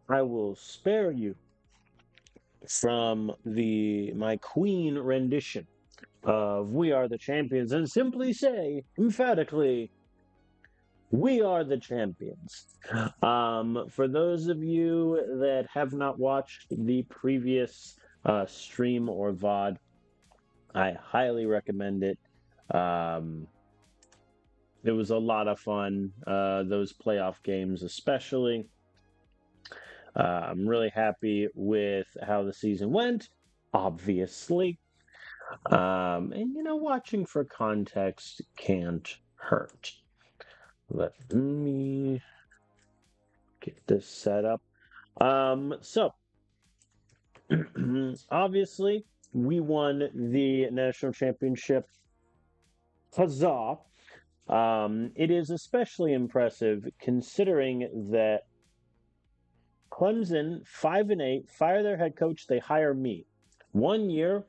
I will spare you from my Queen rendition of "We Are the Champions" and simply say emphatically, "We are the champions." For those of you that have not watched the previous stream or VOD, I highly recommend it. Um, it was a lot of fun, those playoff games especially. I'm really happy with how the season went, obviously. And, watching for context can't hurt. Let me get this set up. So, obviously, we won the national championship. Huzzah! It is especially impressive considering that Clemson 5-8 fire their head coach. They hire me. 1 year,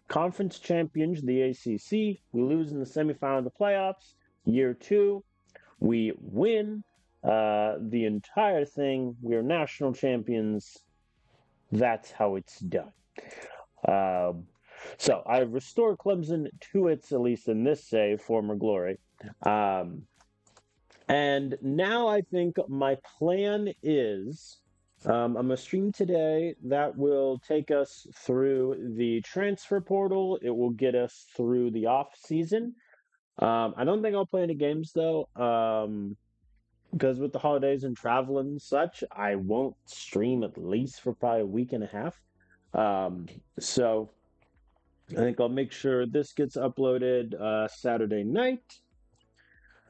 conference champions, the ACC. We lose in the semifinal of the playoffs. Year two, we win the entire thing. We are national champions. That's how it's done. Um, so I've restored Clemson to its, at least in this save, former glory. Um, and now I think my plan is I'm going to stream today that will take us through the transfer portal. It will get us through the off season. I don't think I'll play any games though, because with the holidays and travel and such, I won't stream at least for probably a week and a half. Um, so I think I'll make sure this gets uploaded Saturday night.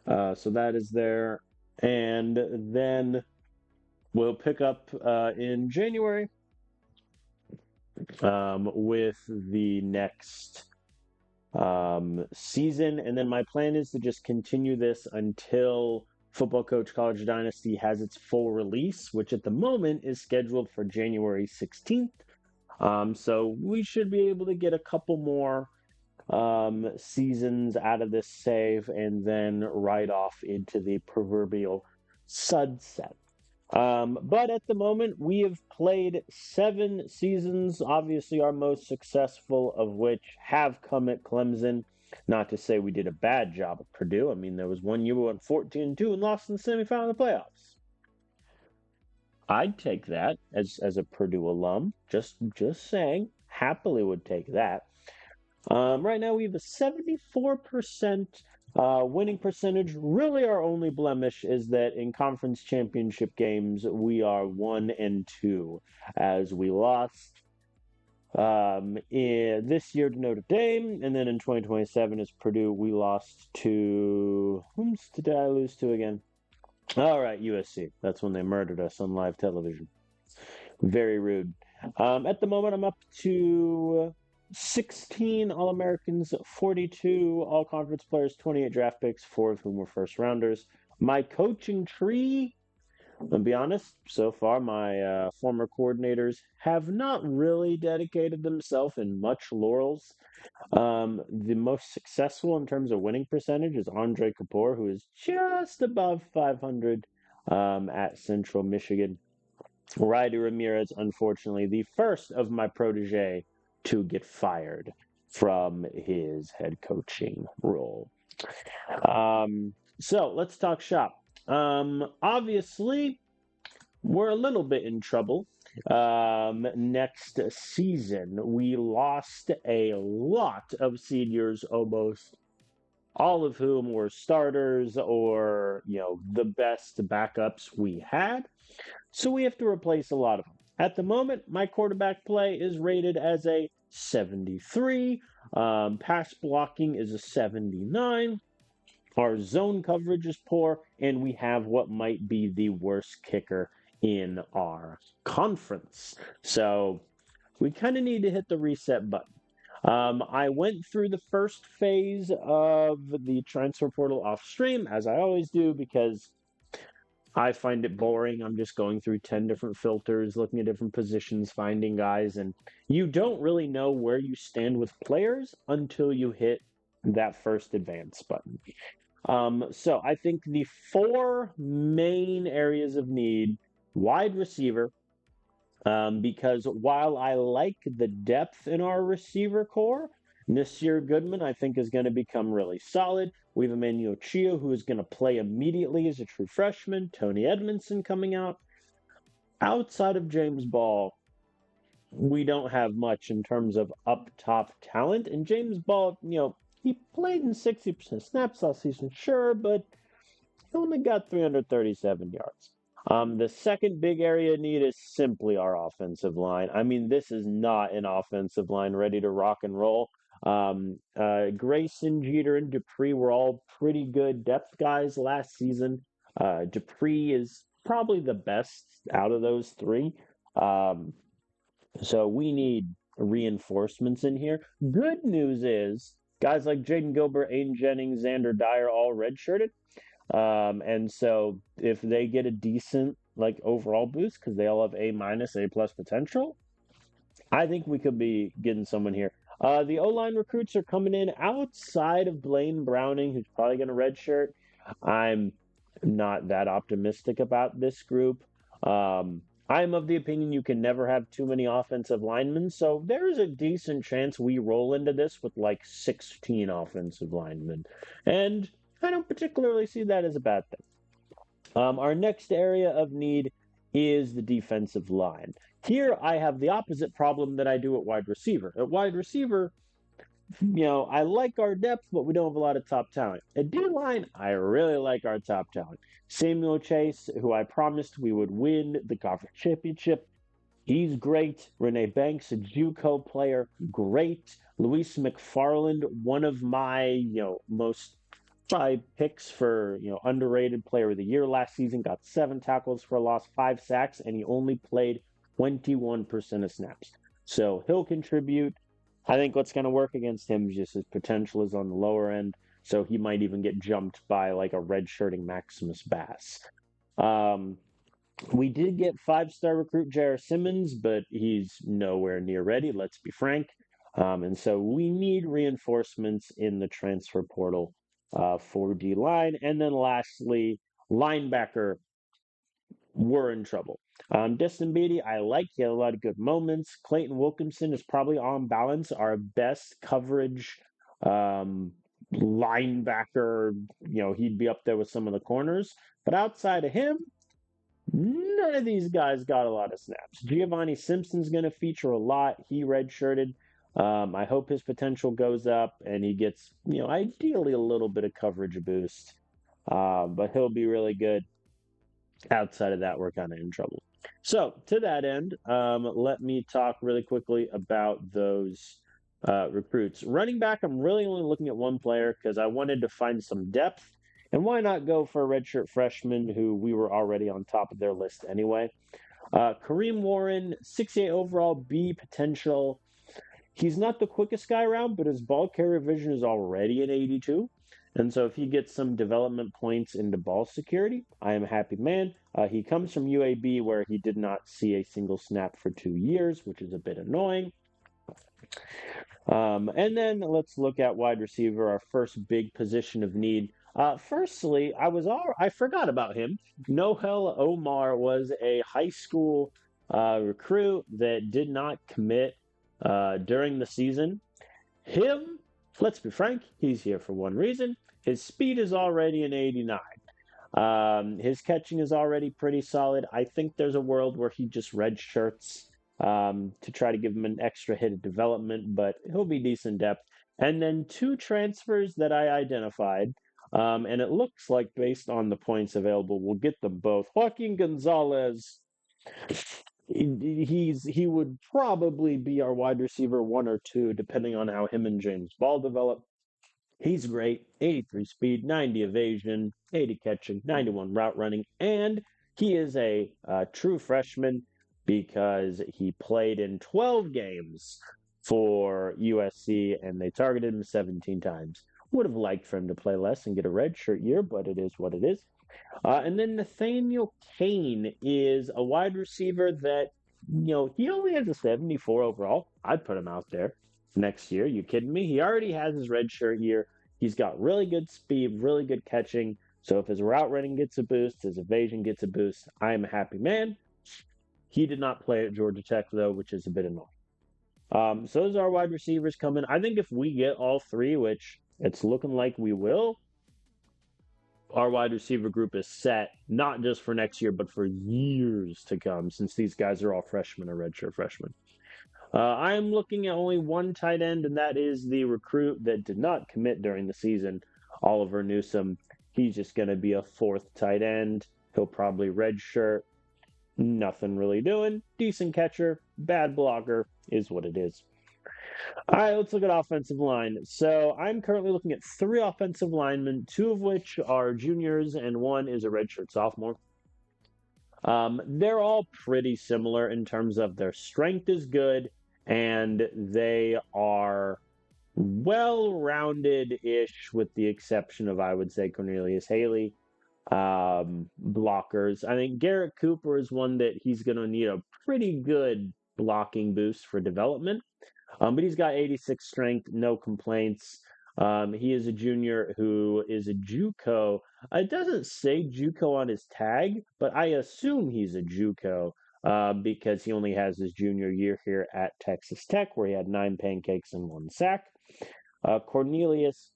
So that is there. And then we'll pick up in January with the next season. And then my plan is to just continue this until Football Coach College Dynasty has its full release, which at the moment is scheduled for January 16th. So we should be able to get a couple more seasons out of this save and then right off into the proverbial sunset. But at the moment, we have played 7 seasons, obviously our most successful of which have come at Clemson. Not to say we did a bad job at Purdue. I mean, there was 1 year we went 14-2 and lost in the semifinal of the playoffs. I'd take that as a Purdue alum. Just saying, happily would take that. Right now we have a 74% winning percentage. Really, our only blemish is that in conference championship games we are 1-2, as we lost this year to Notre Dame, and then in 2027 as Purdue we lost to whom did I lose to again? All right, USC. That's when they murdered us on live television. Very rude. At the moment, I'm up to 16 All Americans, 42 All Conference players, 28 draft picks, 4 of whom were first rounders. My coaching tree, I'll be honest, so far my former coordinators have not really dedicated themselves in much laurels. The most successful in terms of winning percentage is Andre Kapoor, who is just above 500 at Central Michigan. Ryder Ramirez, unfortunately, the first of my protege to get fired from his head coaching role. So let's talk shop. Obviously, we're a little bit in trouble. Next season, we lost a lot of seniors, almost all of whom were starters or, the best backups we had. So we have to replace a lot of them. At the moment, my quarterback play is rated as a 73. Pass blocking is a 79. Our zone coverage is poor, and we have what might be the worst kicker in our conference. So we kind of need to hit the reset button. I went through the first phase of the transfer portal off stream, as I always do, because I find it boring. I'm just going through 10 different filters, looking at different positions, finding guys, and you don't really know where you stand with players until you hit that first advance button. So I think the 4 main areas of need: wide receiver, because while I like the depth in our receiver core, Nasir Goodman, I think, is going to become really solid. We have Emmanuel Chio, who is going to play immediately as a true freshman. Tony Edmondson coming out. Outside of James Ball, we don't have much in terms of up top talent. And James Ball, he played in 60% snaps last season, sure, but he only got 337 yards. The second big area of need is simply our offensive line. I mean, this is not an offensive line ready to rock and roll. Grayson, Jeter, and Dupree were all pretty good depth guys last season. Dupree is probably the best out of those three. Um, so we need reinforcements in here. Good news is guys like Jaden Gilbert, Aiden Jennings, Xander Dyer all redshirted. And so if they get a decent like overall boost because they all have A-, A+ potential, I think we could be getting someone here. The O-line recruits are coming in outside of Blaine Browning, who's probably going to redshirt. I'm not that optimistic about this group. I'm of the opinion you can never have too many offensive linemen, so there's a decent chance we roll into this with like 16 offensive linemen. And I don't particularly see that as a bad thing. Our next area of need is the defensive line. Here I have the opposite problem that I do at wide receiver. At wide receiver, I like our depth, but we don't have a lot of top talent. At D line, I really like our top talent. Samuel Chase, who I promised we would win the conference championship, he's great. Renee Banks, a JUCO player, great. Luis McFarland, one of my most five picks for underrated player of the year last season, got 7 tackles for a loss, 5 sacks, and he only played 21% of snaps. So he'll contribute. I think what's going to work against him is just his potential is on the lower end, so he might even get jumped by like a red-shirting Maximus Bass. We did get 5-star recruit J.R. Simmons, but he's nowhere near ready, let's be frank. And so we need reinforcements in the transfer portal for D-line. And then lastly, linebacker, we're in trouble. Destin Beatty, I like. He had a lot of good moments. Clayton Wilkinson is probably on balance our best coverage linebacker. He'd be up there with some of the corners. But outside of him, none of these guys got a lot of snaps. Giovanni Simpson's going to feature a lot. He redshirted. I hope his potential goes up and he gets, ideally a little bit of coverage boost. But he'll be really good. Outside of that, we're kind of in trouble. So, to that end, let me talk really quickly about those recruits. Running back, I'm really only looking at one player because I wanted to find some depth. And why not go for a redshirt freshman who we were already on top of their list anyway? Kareem Warren, 68 overall, B potential. He's not the quickest guy around, but his ball carrier vision is already an 82. And so if he gets some development points into ball security, I am a happy man. He comes from UAB where he did not see a single snap for 2 years, which is a bit annoying. And then let's look at wide receiver, our first big position of need. Firstly, I forgot about him. Noel Omar was a high school recruit that did not commit during the season. Let's be frank, he's here for one reason. His speed is already an 89. His catching is already pretty solid. I think there's a world where he just redshirts to try to give him an extra hit of development, but he'll be decent depth. And then 2 transfers that I identified, and it looks like based on the points available, we'll get them both. Joaquin Gonzalez, he would probably be our wide receiver 1 or 2, depending on how him and James Ball develop. He's great, 83 speed, 90 evasion, 80 catching, 91 route running, and he is a true freshman because he played in 12 games for USC and they targeted him 17 times. Would have liked for him to play less and get a redshirt year, but it is what it is. And then Nathaniel Kane is a wide receiver that, he only has a 74 overall. I'd put him out there next year. You kidding me? He already has his redshirt year. He's got really good speed, really good catching. So if his route running gets a boost, his evasion gets a boost, I'm a happy man. He did not play at Georgia Tech, though, which is a bit annoying. So those are our wide receivers coming. I think if we get all three, which it's looking like we will, our wide receiver group is set, not just for next year, but for years to come, since these guys are all freshmen or redshirt freshmen. I am looking at only one tight end, and that is the recruit that did not commit during the season, Oliver Newsome. He's just going to be a fourth tight end. He'll probably redshirt. Nothing really doing. Decent catcher, bad blocker is what it is. All right, let's look at offensive line. So I'm currently looking at 3 offensive linemen, 2 of which are juniors, and 1 is a redshirt sophomore. They're all pretty similar in terms of their strength is good, and they are well-rounded-ish, with the exception of, I would say, Cornelius Haley. Blockers. I think Garrett Cooper is one that he's going to need a pretty good blocking boost for development. But he's got 86 strength, no complaints. He is a junior who is a JUCO. It doesn't say JUCO on his tag, but I assume he's a JUCO because he only has his junior year here at Texas Tech, where he had 9 pancakes and 1 sack. Cornelius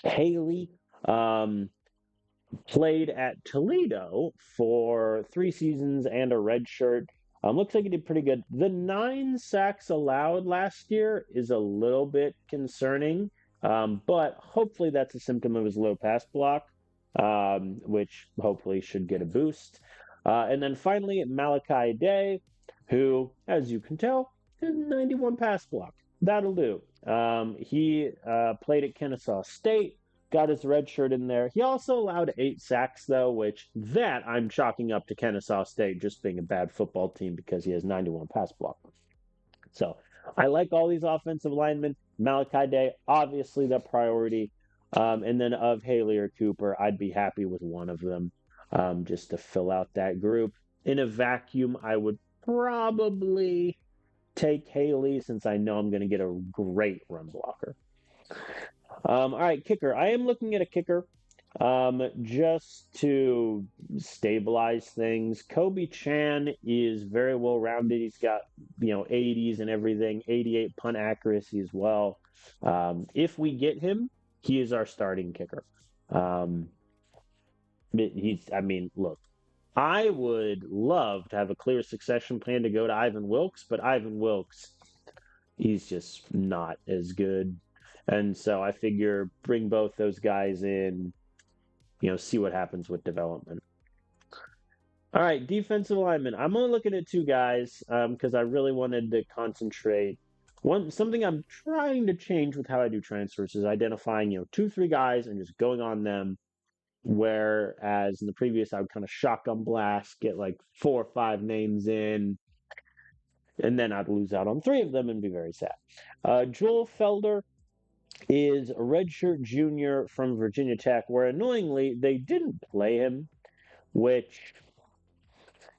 Haley played at Toledo for 3 seasons and a red shirt. Looks like he did pretty good. The 9 sacks allowed last year is a little bit concerning, but hopefully that's a symptom of his low pass block, which hopefully should get a boost. And then finally, Malachi Day, who, as you can tell, has 91 pass block. That'll do. He played at Kennesaw State. Got his red shirt in there. He also allowed 8 sacks, though, which that I'm chalking up to Kennesaw State just being a bad football team because he has 91 pass block. So I like all these offensive linemen. Malachi Day, obviously the priority. And then of Haley or Cooper, I'd be happy with one of them just to fill out that group. In a vacuum, I would probably take Haley since I know I'm going to get a great run blocker. All right, kicker. I am looking at a kicker just to stabilize things. Kobe Chan is very well rounded. He's got 80s and everything, 88 punt accuracy as well. If we get him, he is our starting kicker. Look, I would love to have a clear succession plan to go to Ivan Wilkes, but Ivan Wilkes, he's just not as good. And so I figure bring both those guys in, see what happens with development. All right, defensive lineman. I'm only looking at 2 guys because I really wanted to concentrate. Something I'm trying to change with how I do transfers is identifying, 2, 3 guys and just going on them. Whereas in the previous, I would kind of shotgun blast, get like 4 or 5 names in, and then I'd lose out on 3 of them and be very sad. Joel Felder is a redshirt junior from Virginia Tech, where annoyingly they didn't play him, which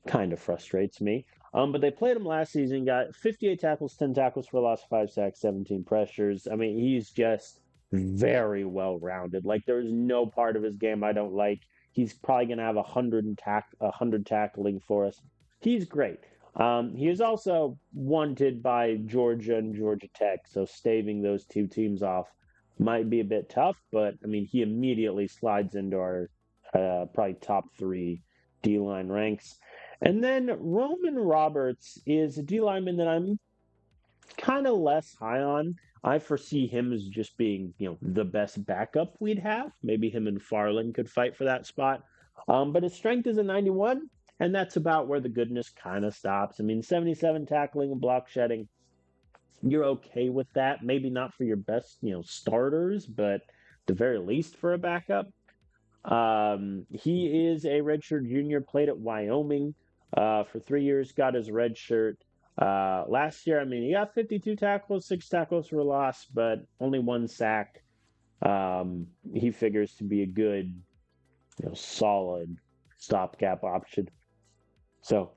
kind of frustrates me. But they played him last season, got 58 tackles, 10 tackles for loss, 5 sacks, 17 pressures. I mean, he's just very well-rounded. Like, there's no part of his game I don't like. He's probably going to have 100 tackling for us. He's great. He is also wanted by Georgia and Georgia Tech, so staving those 2 teams off might be a bit tough, but, he immediately slides into our probably top 3 D-line ranks. And then Roman Roberts is a D-lineman that I'm kind of less high on. I foresee him as just being, the best backup we'd have. Maybe him and Farland could fight for that spot. But his strength is a 91. And that's about where the goodness kind of stops. 77 tackling and block shedding. You're okay with that. Maybe not for your best, starters, but at the very least for a backup. He is a redshirt junior, played at Wyoming for 3 years, got his red shirt. Last year, he got 52 tackles, 6 tackles for loss, but only 1 sack. He figures to be a good, solid stopgap option. So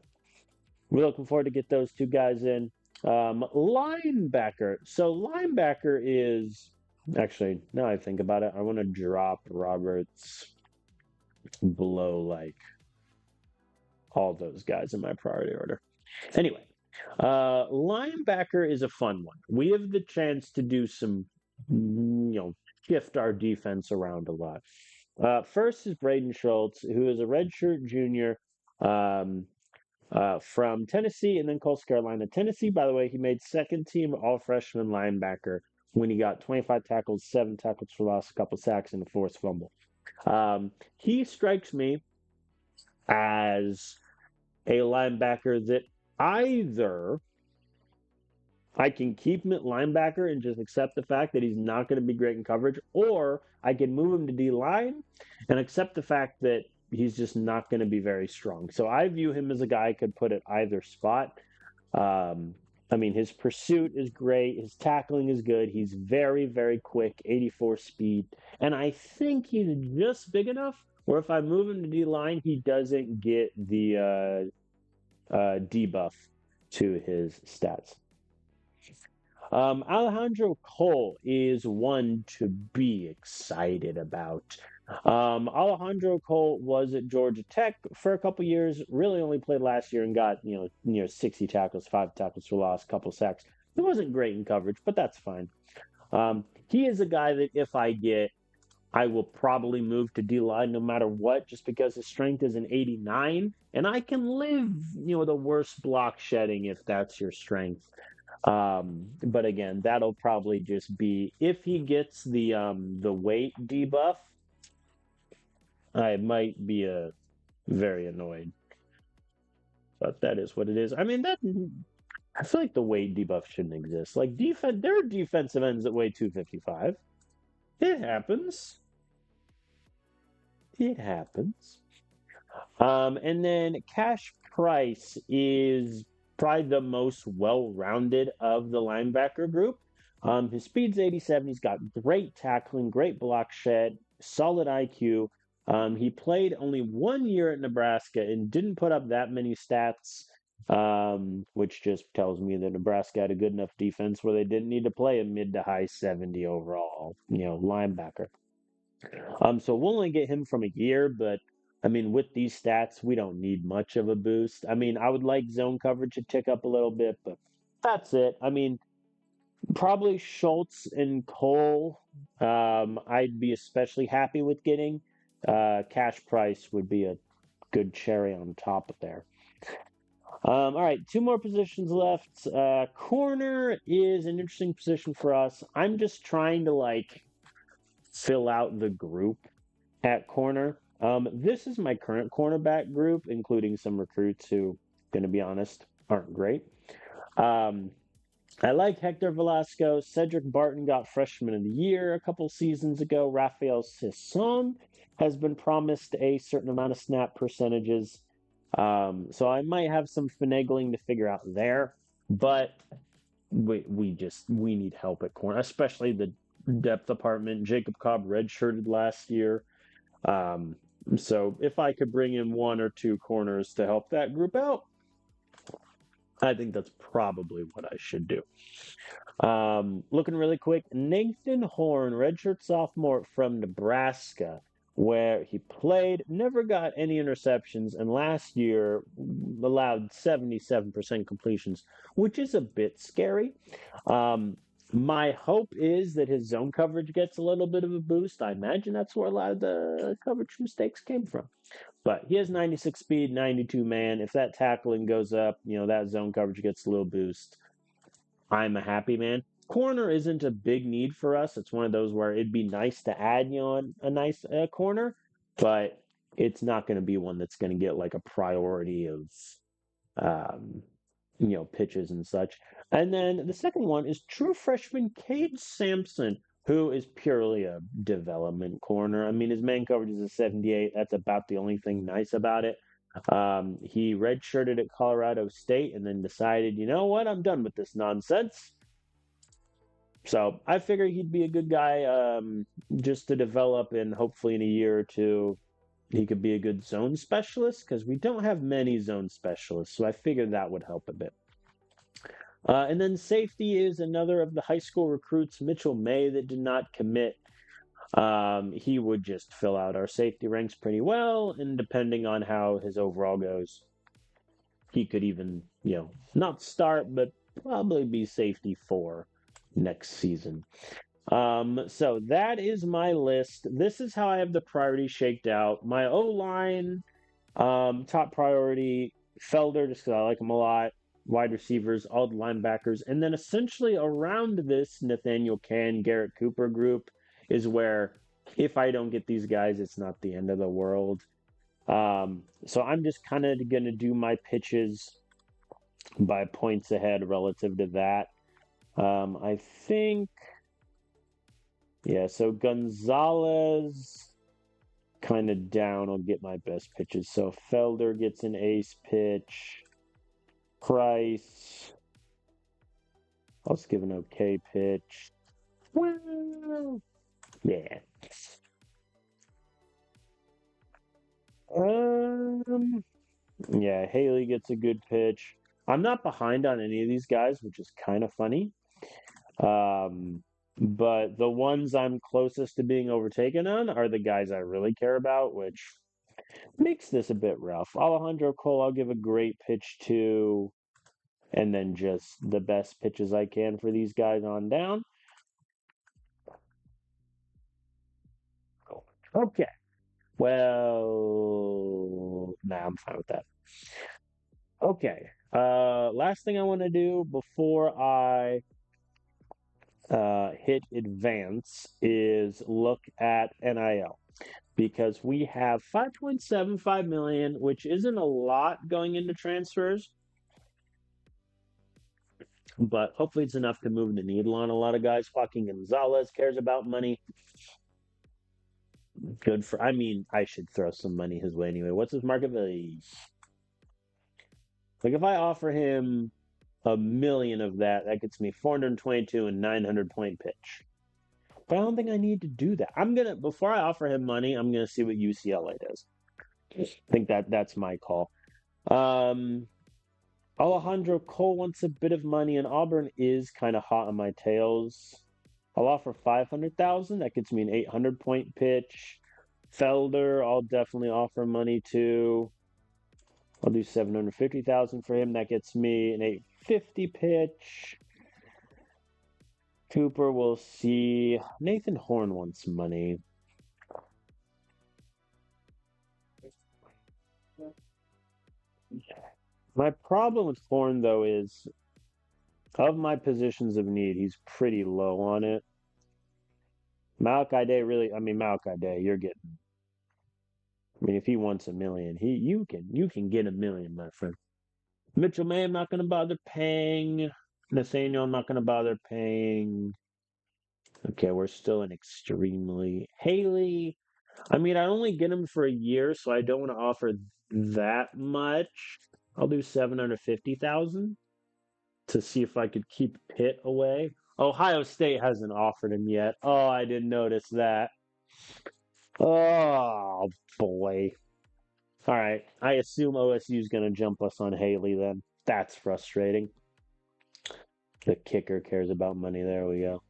we're looking forward to get those 2 guys in. Linebacker. So linebacker is actually, now I think about it, I want to drop Roberts below all those guys in my priority order. Anyway, linebacker is a fun one. We have the chance to do some, shift our defense around a lot. First is Braden Schultz, who is a redshirt junior um, from Tennessee and then Coastal Carolina. Tennessee, by the way, he made second team all freshman linebacker when he got 25 tackles, 7 tackles for loss, a couple sacks, and a forced fumble. He strikes me as a linebacker that either I can keep him at linebacker and just accept the fact that he's not going to be great in coverage, or I can move him to D line and accept the fact that he's just not going to be very strong. So I view him as a guy I could put at either spot. Um, I mean, his pursuit is great. His tackling is good. He's very, very quick, 84 speed. And I think he's just big enough where if I move him to D line, he doesn't get the debuff to his stats. Alejandro Cole is one to be excited about. Alejandro Cole was at Georgia Tech for a couple years. Really, only played last year and got 60 tackles, 5 tackles for loss, couple sacks. He wasn't great in coverage, but that's fine. He is a guy that if I get, I will probably move to D line no matter what, just because his strength is an 89, and I can live, the worst block shedding if that's your strength. But again, that'll probably just be if he gets the weight debuff, I might be very annoyed. But that is what it is. I mean, I feel like the weight debuff shouldn't exist. Like there are defensive ends that weigh 255. It happens. It happens. And then Cash Price is probably the most well-rounded of the linebacker group. His speed's 87. He's got great tackling, great block shed, solid IQ. He played only 1 year at Nebraska and didn't put up that many stats, which just tells me that Nebraska had a good enough defense where they didn't need to play a mid to high 70 overall, linebacker. So we'll only get him from a year, but I mean, with these stats, we don't need much of a boost. I mean, I would like zone coverage to tick up a little bit, but that's it. I mean, probably Schultz and Cole, I'd be especially happy with getting. Cash Price would be a good cherry on top of there. All right, 2 more positions left. Corner is an interesting position for us. I'm just trying to fill out the group at corner. This is my current cornerback group, including some recruits who, going to be honest, aren't great. I like Hector Velasco. Cedric Barton got Freshman of the Year a couple seasons ago. Rafael Sisson has been promised a certain amount of snap percentages. So I might have some finagling to figure out there, but we need help at corner, especially the depth department. Jacob Cobb redshirted last year. So if I could bring in 1 or 2 corners to help that group out, I think that's probably what I should do. Looking really quick, Nathan Horn, redshirt sophomore from Nebraska, where he played, never got any interceptions, and last year allowed 77% completions, which is a bit scary. My hope is that his zone coverage gets a little bit of a boost. I imagine that's where a lot of the coverage mistakes came from. But he has 96 speed, 92 man. If that tackling goes up, that zone coverage gets a little boost. I'm a happy man. Corner isn't a big need for us. It's one of those where it'd be nice to add, a nice corner, but it's not going to be one that's going to get a priority of pitches and such. And then the second one is true freshman Cade Sampson, who is purely a development corner. I mean, his man coverage is a 78. That's about the only thing nice about it. He redshirted at Colorado State and then decided, you know what, I'm done with this nonsense. So I figure he'd be a good guy just to develop, and hopefully in a year or two, he could be a good zone specialist because we don't have many zone specialists. So I figured that would help a bit. And then safety is another of the high school recruits, Mitchell May, that did not commit. He would just fill out our safety ranks pretty well, and depending on how his overall goes, he could even, not start, but probably be safety 4 next season. So that is my list. This is how I have the priorities shaked out. My O line, top priority, Felder, just because I like him a lot. Wide receivers, all the linebackers, and then essentially around this Nathaniel Can, Garrett Cooper group is where if I don't get these guys, it's not the end of the world. So I'm just kind of going to do my pitches by points ahead relative to that. I think, yeah, so Gonzalez kind of down. I'll get my best pitches. So Felder gets an ace pitch. Price, I'll just give an okay pitch. Well, yeah. Um, yeah, Haley gets a good pitch. I'm not behind on any of these guys, which is kind of funny. But the ones I'm closest to being overtaken on are the guys I really care about, which makes this a bit rough. Alejandro Cole, I'll give a great pitch to, and then just the best pitches I can for these guys on down. Okay. Well, nah, I'm fine with that. Okay. Last thing I want to do before I hit advance is look at NIL because we have 5.75 million, which isn't a lot going into transfers, but hopefully it's enough to move the needle on a lot of guys. Joaquin Gonzalez cares about money. Good for, I mean, I should throw some money his way anyway. What's his market value? Like if I offer him a million of that, that gets me 422 and 900 point pitch. But I don't think I need to do that. Before I offer him money, I'm gonna see what UCLA does. I think that's my call. Um, Alejandro Cole wants a bit of money, and Auburn is kind of hot on my tails. I'll offer 500,000. That gets me an 800 point pitch. Felder, I'll definitely offer money to. I'll do 750,000 for him. That gets me an 850 pitch. Cooper, we'll see. Nathan Horn wants money. My problem with Horn, though, is of my positions of need, he's pretty low on it. Malachi Day Malachi Day, you're getting. I mean, if he wants a million, you can get a million, my friend. Mitchell May, I'm not going to bother paying. Nathaniel, I'm not going to bother paying. Okay, we're still in extremely. Haley, I mean, I only get him for a year, so I don't want to offer that much. I'll do 750,000 to see if I could keep Pitt away. Ohio State hasn't offered him yet. Oh, I didn't notice that. Oh boy. All right. I assume OSU is going to jump us on Haley then. That's frustrating. The kicker cares about money. There we go.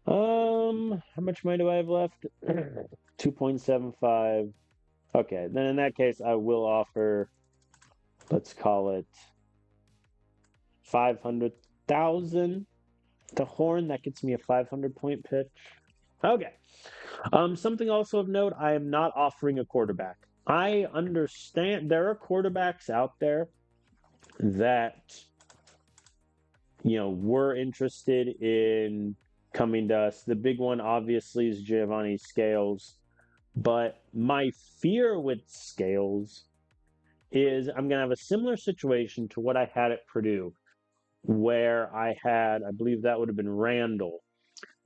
How much money do I have left? 2.75. Okay, then in that case, I will offer, let's call it 500,000 to Horn. That gets me a 500 point pitch. Okay. Something also of note, I am not offering a quarterback. I understand there are quarterbacks out there that, were interested in coming to us. The big one, obviously, is Giovanni Scales. But my fear with Scales is I'm going to have a similar situation to what I had at Purdue, where I believe that would have been Randall,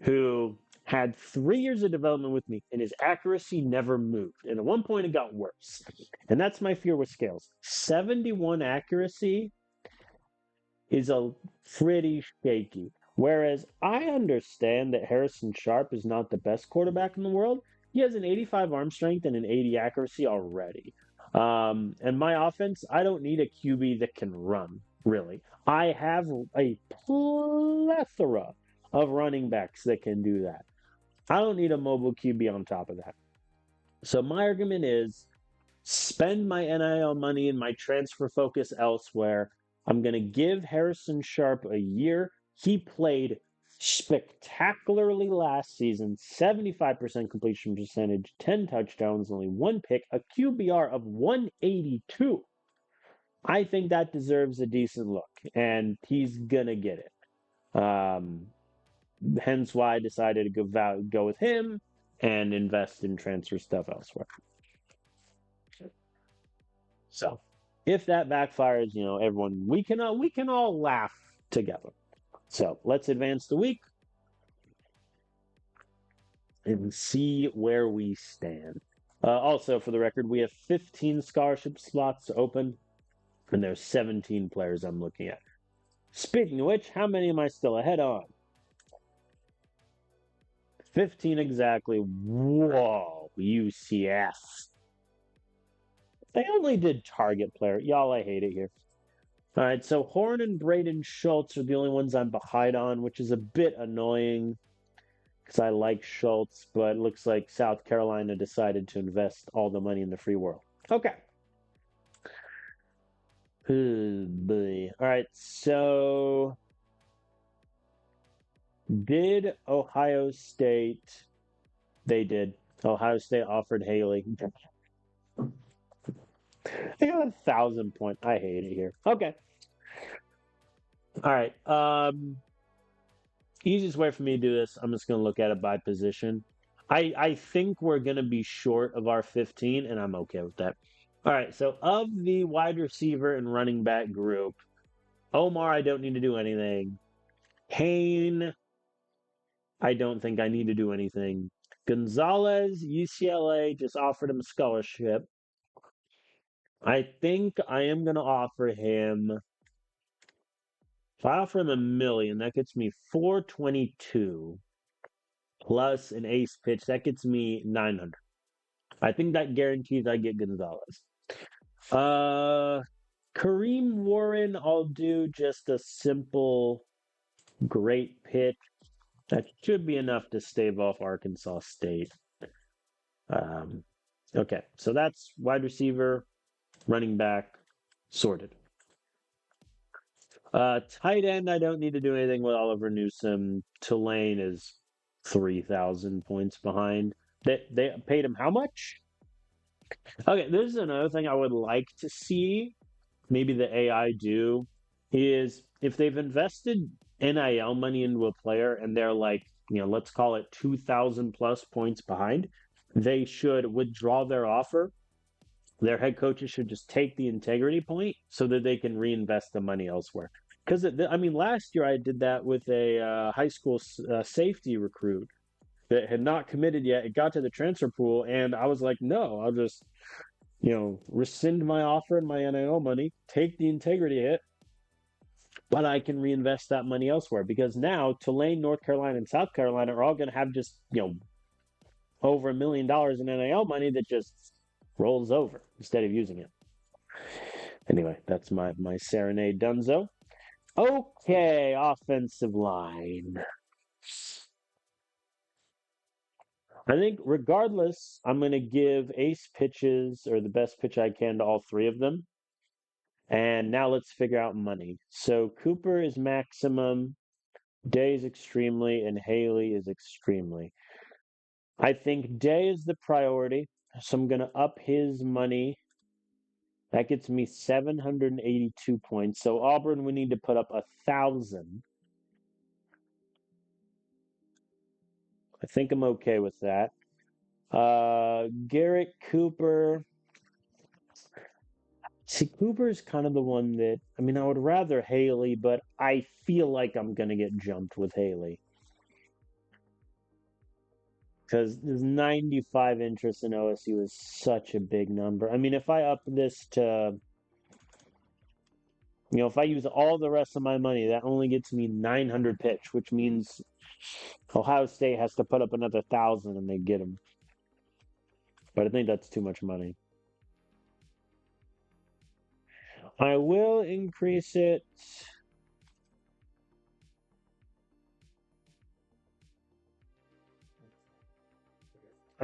who had 3 years of development with me, and his accuracy never moved. And at one point, it got worse. And that's my fear with Scales. 71 accuracy is a pretty shaky. Whereas I understand that Harrison Sharp is not the best quarterback in the world. He has an 85 arm strength and an 80 accuracy already. And my offense, I don't need a QB that can run, really. I have a plethora of running backs that can do that. I don't need a mobile QB on top of that. So my argument is spend my NIL money and my transfer focus elsewhere. I'm going to give Harrison Sharp a year. He played spectacularly last season, 75% completion percentage, 10 touchdowns, only one pick, a QBR of 182. I think that deserves a decent look, and he's going to get it. Hence why I decided to go with him and invest in transfer stuff elsewhere. So, if that backfires, everyone we can all laugh together. So, let's advance the week and see where we stand. Also, for the record, we have 15 scholarship slots open, and there's 17 players I'm looking at. Speaking of which, how many am I still ahead on? 15 exactly. Whoa, UCF. They only did target player. Y'all, I hate it here. All right, so Horn and Braden Schultz are the only ones I'm behind on, which is a bit annoying because I like Schultz, but it looks like South Carolina decided to invest all the money in the free world. Okay. Oh, boy. All right, so did Ohio State? They did. Ohio State offered Haley. They got 1,000 points. I hate it here. Okay. All right. Easiest way for me to do this, I'm just going to look at it by position. I think we're going to be short of our 15, and I'm okay with that. All right. So of the wide receiver and running back group, Omar, I don't need to do anything. Hayne, I don't think I need to do anything. Gonzalez, UCLA just offered him a scholarship. I think I am going to offer him. If I offer him $1 million, that gets me 422 plus an ace pitch. That gets me 900. I think that guarantees I get Gonzalez. Kareem Warren, I'll do just a simple great pitch. That should be enough to stave off Arkansas State. Okay, so that's wide receiver, running back, sorted. Tight end, I don't need to do anything with Oliver Newsome. Tulane is 3,000 points behind. They paid him how much? Okay, this is another thing I would like to see. Maybe the AI do is if they've invested NIL money into a player and they're like, let's call it 2,000 plus points behind, they should withdraw their offer. Their head coaches should just take the integrity point so that they can reinvest the money elsewhere. Because last year I did that with a high school safety recruit that had not committed yet. It got to the transfer pool, and I was like, no, I'll just rescind my offer and my NIL money, take the integrity hit, but I can reinvest that money elsewhere because now Tulane, North Carolina, and South Carolina are all going to have just, over $1 million in NIL money that just rolls over instead of using it. Anyway, that's my serenade dunzo. Okay, offensive line. I think regardless, I'm going to give ace pitches or the best pitch I can to all three of them. And now let's figure out money. So Cooper is maximum, Day is extremely, and Haley is extremely. I think Day is the priority, so I'm going to up his money. That gets me 782 points. So Auburn, we need to put up 1,000. I think I'm okay with that. Garrett Cooper. See, Cooper's kind of the one that, I would rather Haley, but I feel like I'm going to get jumped with Haley. Because there's 95 interest in OSU is such a big number. If I up this to, if I use all the rest of my money, that only gets me 900 pitch, which means Ohio State has to put up another 1,000 and they get him. But I think that's too much money. I will increase it.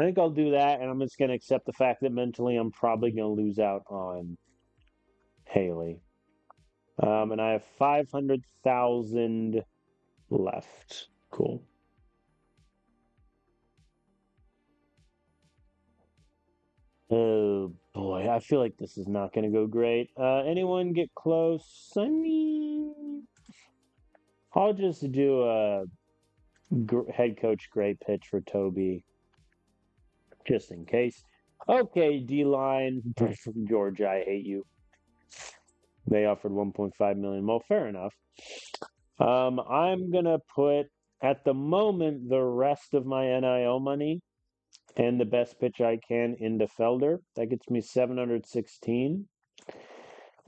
I think I'll do that, and I'm just going to accept the fact that mentally I'm probably going to lose out on Haley. And I have 500,000 left. Cool. Oh boy, I feel like this is not going to go great. Anyone get close? I mean, I'll just do a head coach great pitch for Toby, just in case. Okay, D line, Georgia, I hate you. They offered 1.5 million. Well, fair enough. I'm gonna put at the moment the rest of my NIL money and the best pitch I can into Felder. That gets me 716.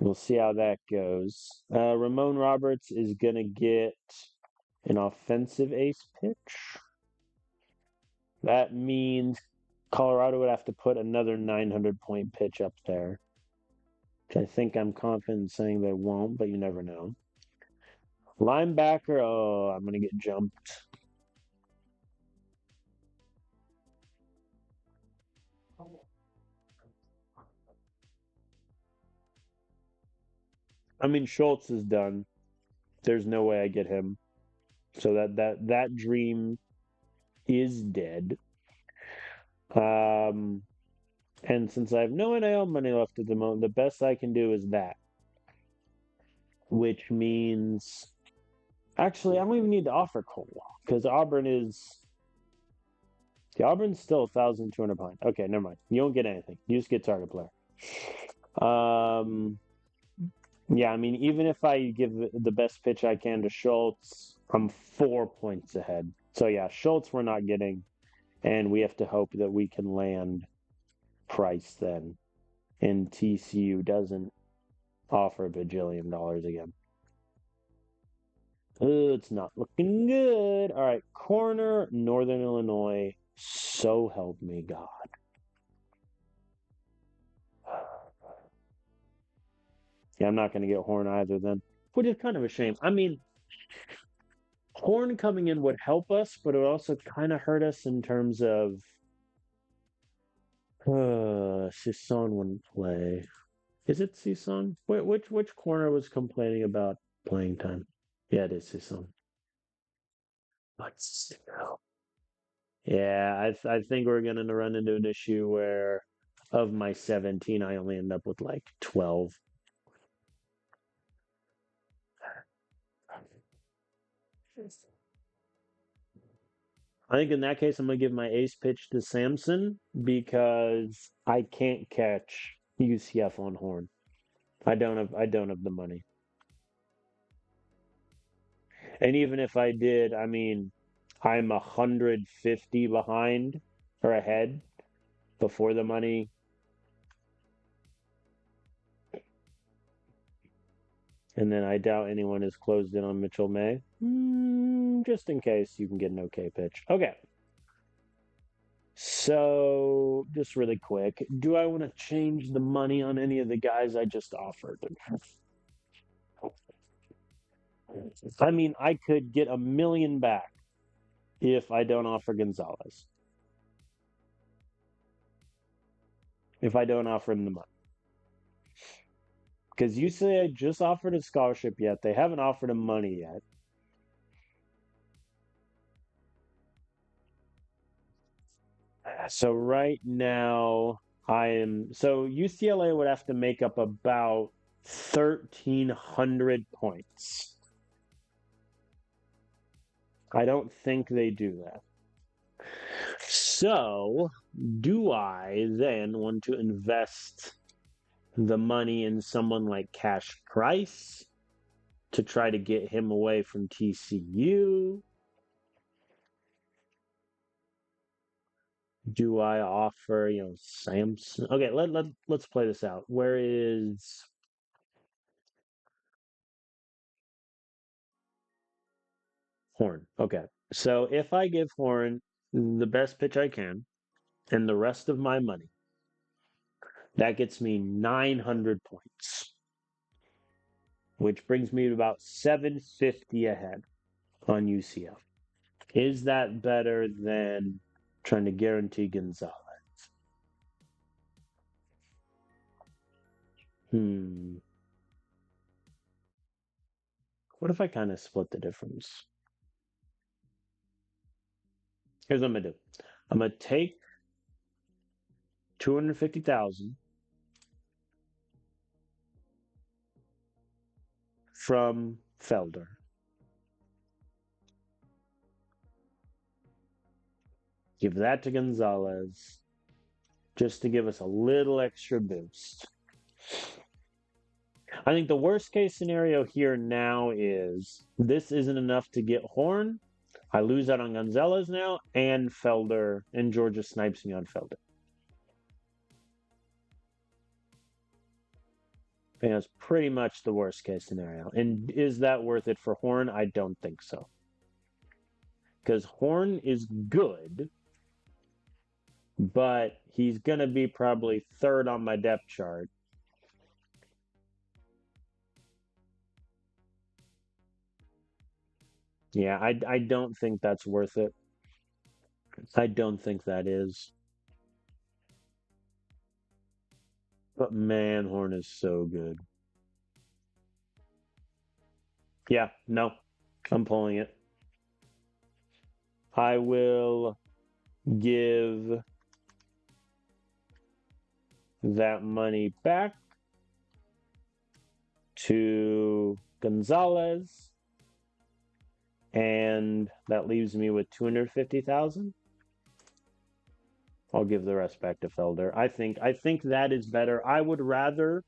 We'll see how that goes. Ramon Roberts is gonna get an offensive ace pitch. That means Colorado would have to put another 900-point pitch up there, which I think I'm confident in saying they won't, but you never know. Linebacker, oh, I'm gonna get jumped. I mean, Schultz is done. There's no way I get him. So that dream is dead. Um, and since I have no NIL money left at the moment, the best I can do is that, which means actually I don't even need to offer Cole because Auburn's still 1,200 behind. Okay, never mind. You don't get anything. You just get target player. Yeah, I mean, even if I give the best pitch I can to Schultz, I'm 4 points ahead. So yeah, Schultz we're not getting, and we have to hope that we can land Price then, and TCU doesn't offer a bajillion dollars again. It's not looking good. All right, corner, Northern Illinois. So help me God. Yeah, I'm not going to get Horn either then, which is kind of a shame. I mean, Horn coming in would help us, but it would also kind of hurt us in terms of Sisson wouldn't play. Is it Sisson? Which corner was complaining about playing time? Yeah, it is Sisson. But still. Yeah, I think we're gonna run into an issue where of my 17, I only end up with like 12. I think in that case, I'm gonna give my ace pitch to Samson because I can't catch UCF on Horn. I don't have the money. And even if I did, I mean, I'm 150 behind or ahead before the money. And then I doubt anyone has closed in on Mitchell May. Just in case you can get an okay pitch. Okay. So, just really quick, do I want to change the money on any of the guys I just offered? I mean, I could get 1 million back if I don't offer Gonzalez. If I don't offer him the money. Because you say I just offered a scholarship yet. They haven't offered him money yet. So right now, so UCLA would have to make up about 1,300 points. I don't think they do that. So, do I then want to invest the money in someone like Cash Price to try to get him away from TCU? Do I offer, Samson? Okay, let's play this out. Where is Horn? Okay. So if I give Horn the best pitch I can and the rest of my money, that gets me 900 points, which brings me to about 750 ahead on UCF. Is that better than Trying to guarantee Gonzalez. What if I kind of split the difference? Here's what I'm gonna do. I'm gonna take 250,000 from Felder. Give that to Gonzalez just to give us a little extra boost. I think the worst case scenario here now is this isn't enough to get Horn. I lose out on Gonzalez now, and Felder, and Georgia snipes me on Felder. I think that's pretty much the worst case scenario. And is that worth it for Horn? I don't think so. Because Horn is good, but he's going to be probably third on my depth chart. Yeah, I don't think that's worth it. I don't think that is. But man, Horn is so good. Yeah, no, I'm pulling it. I will give that money back to Gonzalez, and that leaves me with 250,000. I'll give the rest back to Felder. I think that is better. I would rather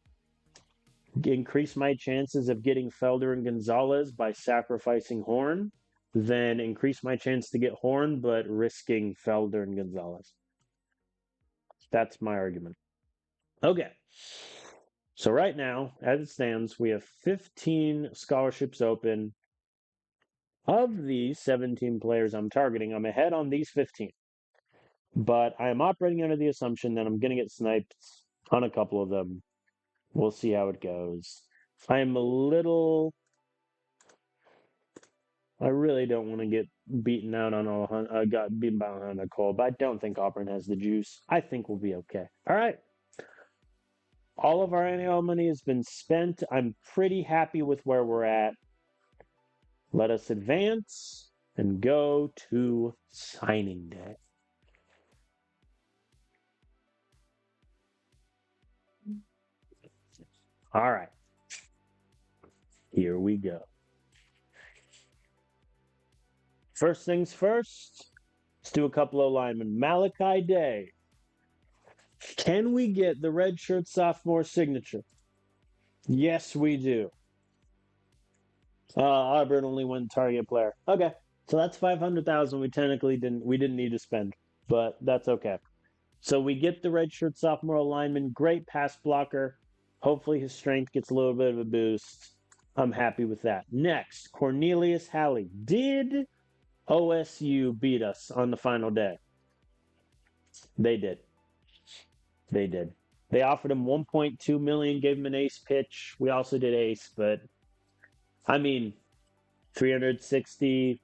increase my chances of getting Felder and Gonzalez by sacrificing Horn than increase my chance to get Horn but risking Felder and Gonzalez. That's my argument. Okay. So right now, as it stands, we have 15 scholarships open. Of the 17 players I'm targeting, I'm ahead on these 15. But I am operating under the assumption that I'm going to get sniped on a couple of them. We'll see how it goes. I'm a little... I really don't want to get beaten out on got beaten by Alejandro Cole, but I don't think Auburn has the juice. I think we'll be okay. All right. All of our NAL money has been spent. I'm pretty happy with where we're at. Let us advance and go to signing day. All right. Here we go. First things first, let's do a couple of linemen. Malachi Day. Can we get the redshirt sophomore signature? Yes, we do. Auburn only went target player. Okay, so that's 500,000. We didn't need to spend, but that's okay. So we get the redshirt sophomore lineman. Great pass blocker. Hopefully his strength gets a little bit of a boost. I'm happy with that. Next, Cornelius Halley. Did OSU beat us on the final day? They did. They did. They offered him 1.2 million, gave him an ace pitch. We also did ace, but I mean, 360,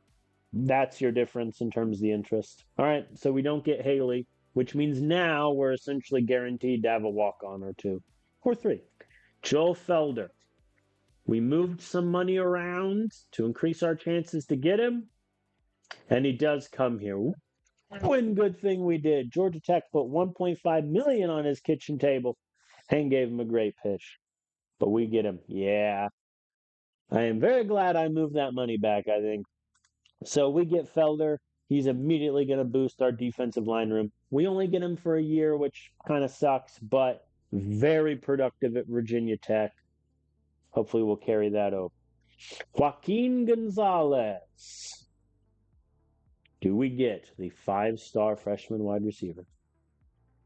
that's your difference in terms of the interest. All right, so we don't get Haley, which means now we're essentially guaranteed to have a walk-on or two. Or three. Joel Felder. We moved some money around to increase our chances to get him, and he does come here. One good thing we did. Georgia Tech put 1.5 million on his kitchen table and gave him a great pitch. But we get him. Yeah. I am very glad I moved that money back, I think. So we get Felder. He's immediately going to boost our defensive line room. We only get him for a year, which kind of sucks, but very productive at Virginia Tech. Hopefully we'll carry that over. Joaquin Gonzalez. Do we get the 5-star freshman wide receiver?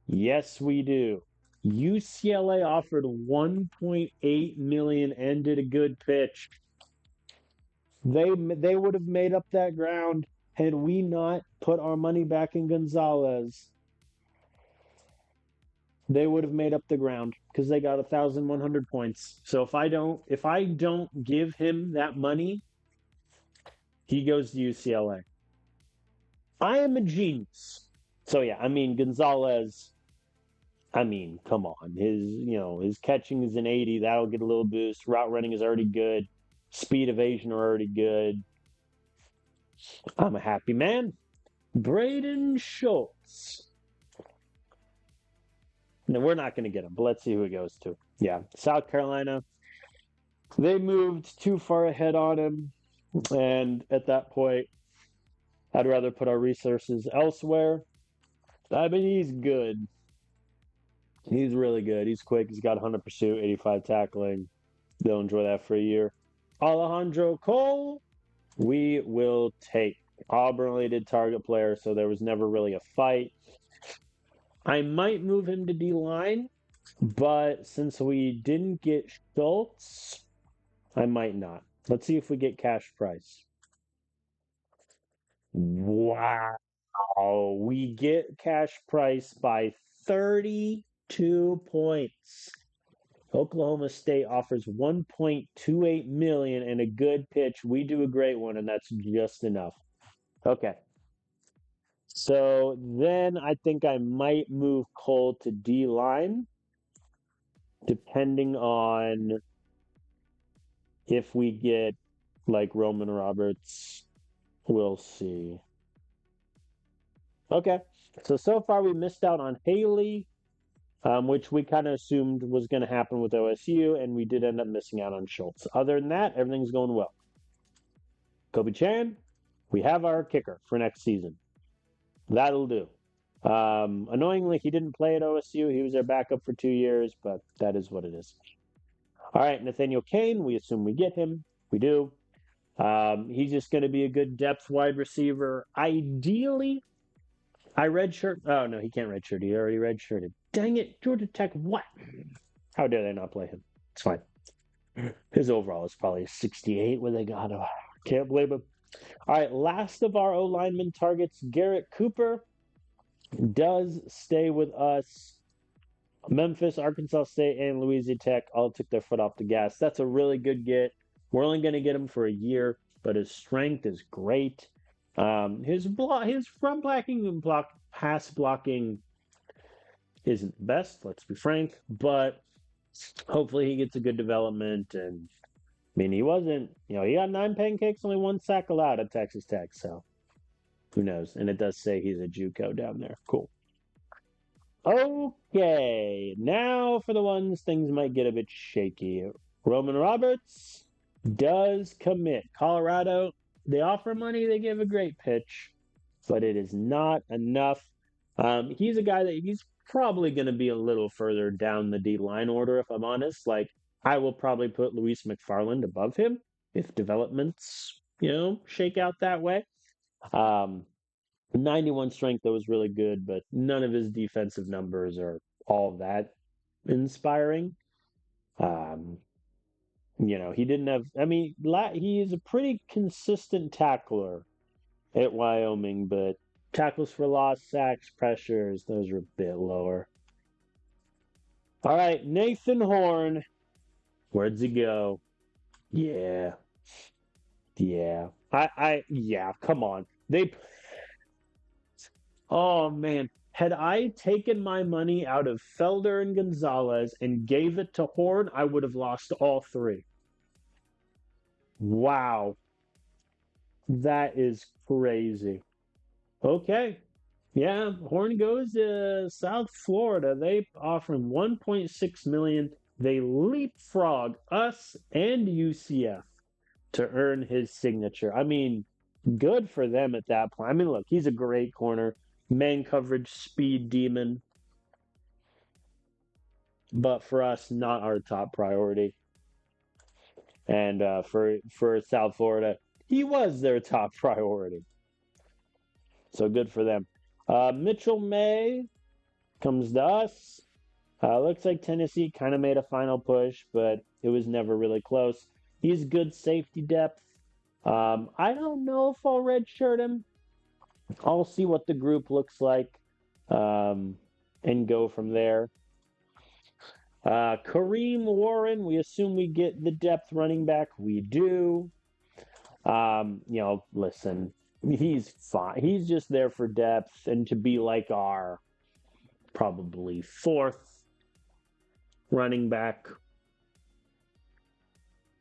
Yes, we do. UCLA offered 1.8 million and did a good pitch. They would have made up that ground had we not put our money back in Gonzalez. They would have made up the ground because they got 1,100 points. So if I don't give him that money, he goes to UCLA. I am a genius. So yeah, I mean Gonzalez. I mean, come on, his catching is an 80. That'll get a little boost. Route running is already good. Speed evasion are already good. I'm a happy man. Braden Schultz. No, we're not going to get him, but let's see who he goes to. Yeah, South Carolina. They moved too far ahead on him, and at that point, I'd rather put our resources elsewhere. I mean, he's good. He's really good. He's quick. He's got 100 pursuit, 85 tackling. They'll enjoy that for a year. Alejandro Cole, we will take. Auburn only did target player, so there was never really a fight. I might move him to D line, but since we didn't get Schultz, I might not. Let's see if we get cash price. Wow. We get cash price by 32 points. Oklahoma State offers 1.28 million and a good pitch. We do a great one, and that's just enough. Okay. So then I think I might move Cole to D line, depending on if we get like Roman Roberts. We'll see. Okay. So far we missed out on Haley, which we kind of assumed was going to happen with OSU, and we did end up missing out on Schultz. Other than that, everything's going well. Kobe Chan, we have our kicker for next season. That'll do. Annoyingly, he didn't play at OSU. He was their backup for 2 years, but that is what it is. All right, Nathaniel Kane, we assume we get him. We do. He's just going to be a good depth wide receiver. Ideally, I redshirt. Oh, no, he can't redshirt. He already redshirted. Dang it, Georgia Tech, what? How dare they not play him? It's fine. His overall is probably 68 when they got him. Can't blame him. All right, last of our O lineman targets, Garrett Cooper does stay with us. Memphis, Arkansas State, and Louisiana Tech all took their foot off the gas. That's a really good get. We're only going to get him for a year, but his strength is great. His run blocking and pass blocking isn't the best, let's be frank, but hopefully he gets a good development. And I mean, he got 9 pancakes, only 1 sack allowed at Texas Tech, so who knows? And it does say he's a JUCO down there. Cool. Okay, now for the ones things might get a bit shaky. Roman Roberts does commit. Colorado, they offer money, they give a great pitch, but it is not enough. He's a guy that he's probably going to be a little further down the D line order, if I'm honest. Like, I will probably put Luis McFarland above him if developments, shake out that way. 91 strength, that was really good, but none of his defensive numbers are all that inspiring. He didn't have, I mean, he is a pretty consistent tackler at Wyoming, but tackles for loss, sacks, pressures, those are a bit lower. All right, Nathan Horn. Where'd he go? Yeah. Yeah. Yeah, come on. Oh man, had I taken my money out of Felder and Gonzalez and gave it to Horn, I would have lost all 3. Wow. That is crazy. Okay. Yeah, Horn goes to South Florida. They offer him 1.6 million. They leapfrog us and UCF to earn his signature. I mean, good for them at that point. I mean, look, he's a great corner, man coverage, speed demon. But for us, not our top priority. And for South Florida, he was their top priority. So good for them. Mitchell May comes to us. Looks like Tennessee kind of made a final push, but it was never really close. He's good safety depth. I don't know if I'll redshirt him. I'll see what the group looks like and go from there. Kareem Warren, we assume we get the depth running back. We do. Listen, He's fine. He's just there for depth and to be like our probably fourth running back.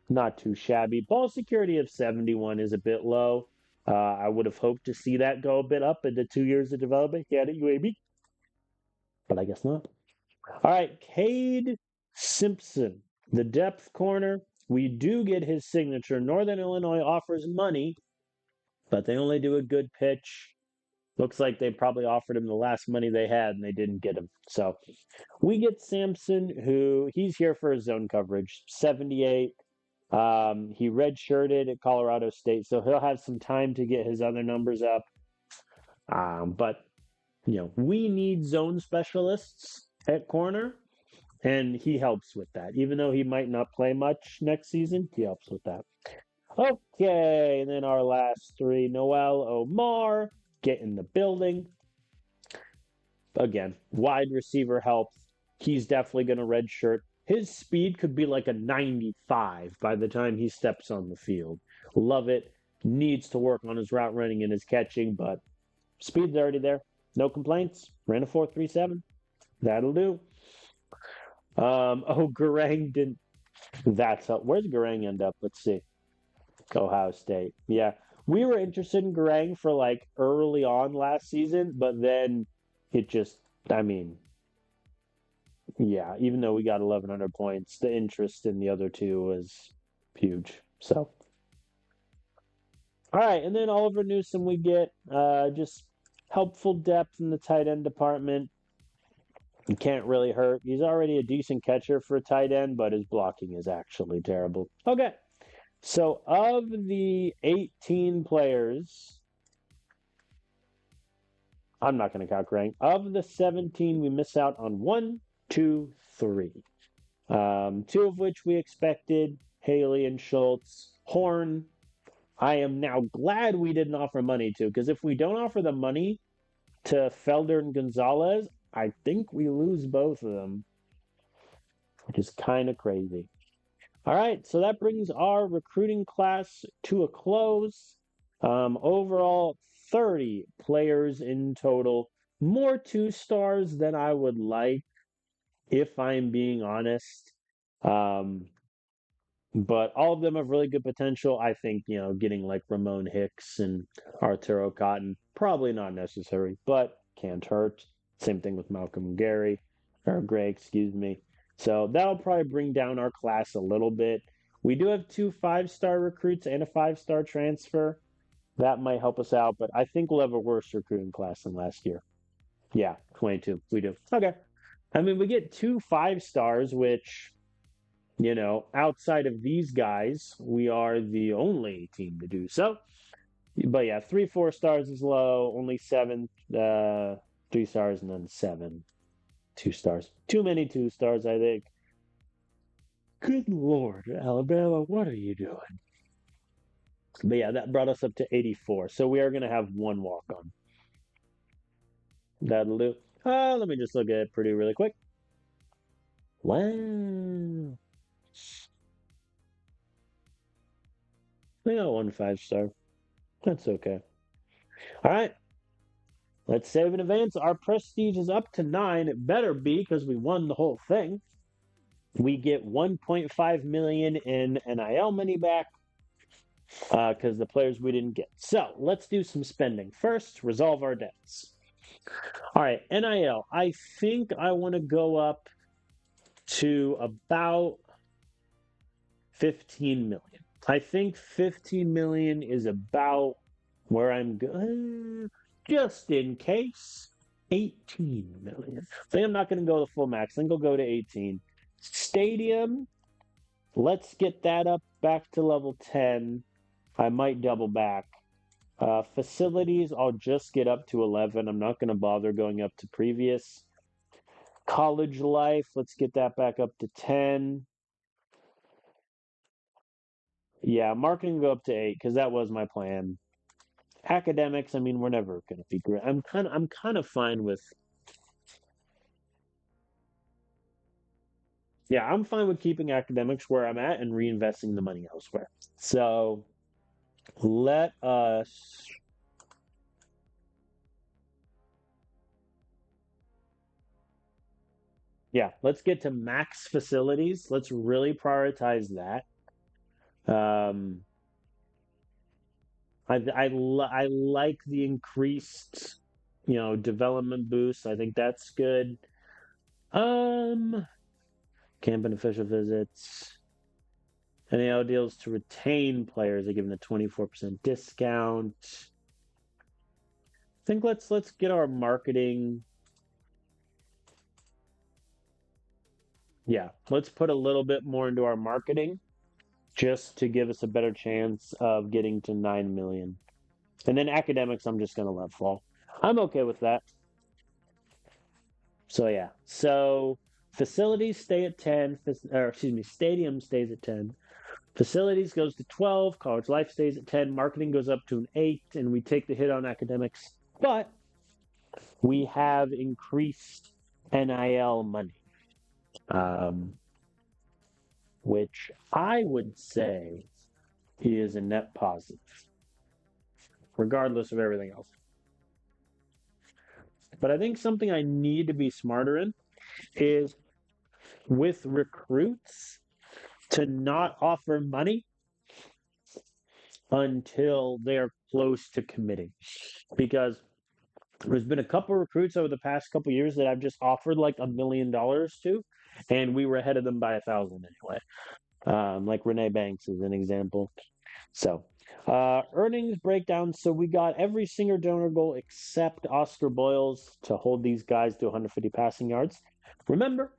Not too shabby. Ball security of 71 is a bit low. I would have hoped to see that go a bit up in the 2 years of development he had at UAB, but I guess not. All right, Cade Simpson, the depth corner. We do get his signature. Northern Illinois offers money, but they only do a good pitch. Looks like they probably offered him the last money they had and they didn't get him. So we get Sampson, who he's here for his zone coverage, 78. He redshirted at Colorado State, so he'll have some time to get his other numbers up. But we need zone specialists at corner, and he helps with that. Even though he might not play much next season, he helps with that. Okay, and then our last three, Noel Omar, get in the building. Again, wide receiver help. He's definitely going to redshirt. His speed could be like a 95 by the time he steps on the field. Love it. Needs to work on his route running and his catching, but speed's already there. No complaints. Ran a 4.37. That'll do. Garang didn't. That's up. Where's Garang end up? Let's see. Ohio State. Yeah. We were interested in Garang for like early on last season, but then it just, yeah, even though we got 1,100 points, the interest in the other two was huge. So, all right. And then Oliver Newsom, we get just helpful depth in the tight end department. He can't really hurt. He's already a decent catcher for a tight end, but his blocking is actually terrible. Okay. So, of the 18 players, I'm not going to count Grang. Of the 17, we miss out on 1, 2, 3. Two of which we expected, Haley and Schultz. Horn, I am now glad we didn't offer money to, because if we don't offer the money to Felder and Gonzalez, I think we lose both of them, which is kind of crazy. All right, so that brings our recruiting class to a close. Overall, 30 players in total. More 2-stars than I would like, if I'm being honest. But all of them have really good potential. I think, getting like Ramon Hicks and Arturo Cotton, probably not necessary, but can't hurt. Same thing with Malcolm Gray, excuse me. So that'll probably bring down our class a little bit. We do have 2 5-star recruits and a 5-star transfer. That might help us out, but I think we'll have a worse recruiting class than last year. Yeah, 22. We do. Okay. We get 2 5-stars, which, outside of these guys, we are the only team to do so. But yeah, 3 4-stars is low. Only 7 3 stars, and then 7 2-stars. Too many 2-stars, I think. Good Lord, Alabama, what are you doing? But yeah, that brought us up to 84. So we are going to have 1 walk-on. That'll do. Let me just look at it pretty really quick. Wow. We got 1 5-star. That's okay. All right. Let's save in advance. Our prestige is up to 9. It better be, because we won the whole thing. We get 1.5 million in NIL money back, because the players we didn't get. So let's do some spending. First, resolve our debts. All right, NIL. I think I want to go up to about 15 million. I think 15 million is about where I'm going. Just in case, 18 million. I think I'm not going to go the full max. I think I'll go to 18. Stadium, let's get that up back to level 10. I might double back. Facilities, I'll just get up to 11. I'm not going to bother going up to previous. College life, let's get that back up to 10. Yeah, marketing go up to 8 because that was my plan. Academics, we're never going to be great. I'm kind of fine with. Yeah, I'm fine with keeping academics where I'm at and reinvesting the money elsewhere. So let us Yeah, let's get to max facilities. Let's really prioritize that. Um, I like the increased, development boost. I think that's good. Um, camp and official visits. NAL deals to retain players are given a 24% discount. I think let's get our marketing. Yeah, let's put a little bit more into our marketing just to give us a better chance of getting to 9 million. And then academics, I'm just going to let fall. I'm okay with that. So, yeah. So, facilities stay at 10, or excuse me, stadium stays at 10. Facilities goes to 12, college life stays at 10, marketing goes up to an 8, and we take the hit on academics. But we have increased NIL money, um, which I would say is a net positive, regardless of everything else. But I think something I need to be smarter in is with recruits to not offer money until they're close to committing. Because there's been a couple recruits over the past couple years that I've just offered like $1 million to, and we were ahead of them by 1,000 anyway. Like Renee Banks is an example. So, earnings breakdown. So we got every single donor goal except Oscar Boyles to hold these guys to 150 passing yards. Remember,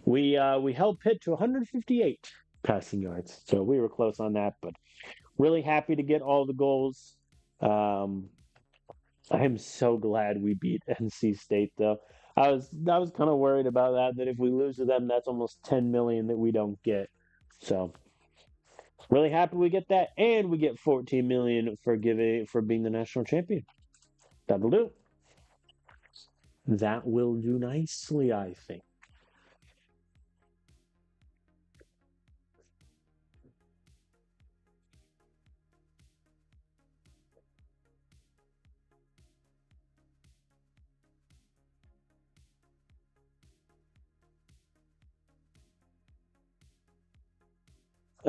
we held Pitt to 158 passing yards, so we were close on that. But really happy to get all the goals. Um, I am so glad we beat NC State, though. I was kind of worried about that if we lose to them, that's almost 10 million that we don't get. So really happy we get that, and we get 14 million for being the national champion. That'll do. That will do nicely, I think.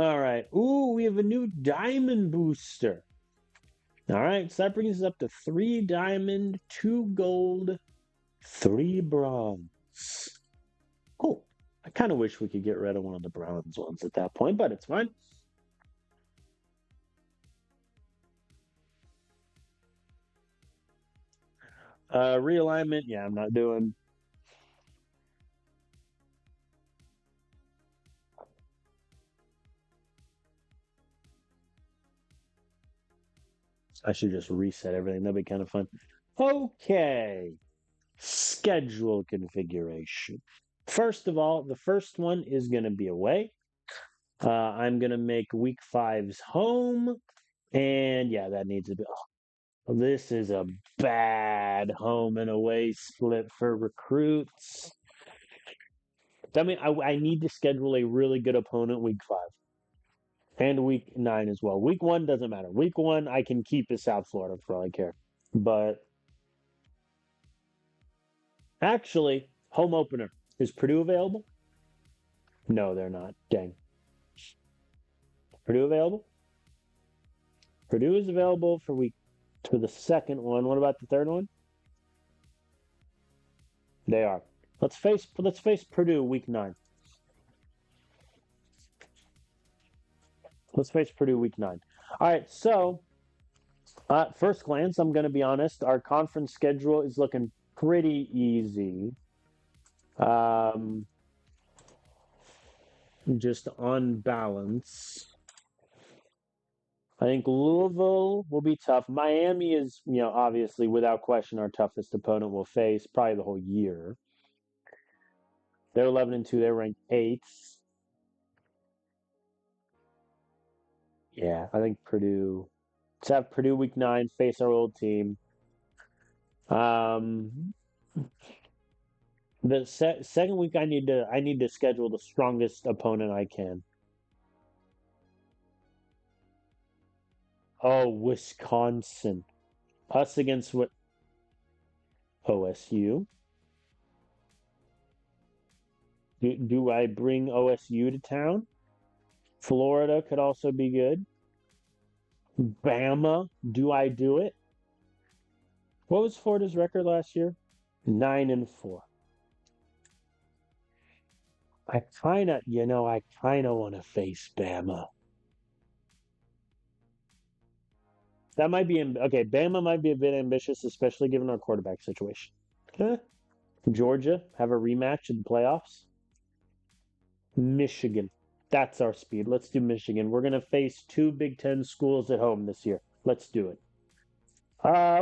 All right. Ooh, we have a new diamond booster. All right, so that brings us up to 3 diamond, 2 gold, 3 bronze. Cool. I kind of wish we could get rid of one of the bronze ones at that point, but it's fine. Realignment, yeah, I'm not doing. I should just reset everything. That'd be kind of fun. Okay. Schedule configuration. First of all, the first one is going to be away. I'm going to make week five's home. And yeah, that needs to be. Oh, this is a bad home and away split for recruits. I mean, I need to schedule a really good opponent week five and week nine as well. Week one doesn't matter. Week one, I can keep as South Florida for all I care. But actually, home opener. Is Purdue available? No, they're not. Dang. Purdue available? Purdue is available for the second one. What about the third one? They are. Let's face Purdue week nine. Let's face Purdue week nine. All right, so at first glance, I'm going to be honest. Our conference schedule is looking pretty easy. Um, just on balance. I think Louisville will be tough. Miami is, obviously without question our toughest opponent we'll face probably the whole year. They're 11 and 2. They're ranked eighth. Yeah, I think Purdue. Let's have Purdue week nine face our old team. Um, the second week I need to schedule the strongest opponent I can. Oh, Wisconsin. Us against what? OSU. Do I bring OSU to town? Florida could also be good. Bama, do I do it? What was Florida's record last year? 9-4. I kind of want to face Bama. That might be okay. Bama might be a bit ambitious, especially given our quarterback situation. Huh? Georgia have a rematch in the playoffs. Michigan, that's our speed. Let's do Michigan. We're gonna face two Big Ten schools at home this year. Let's do it.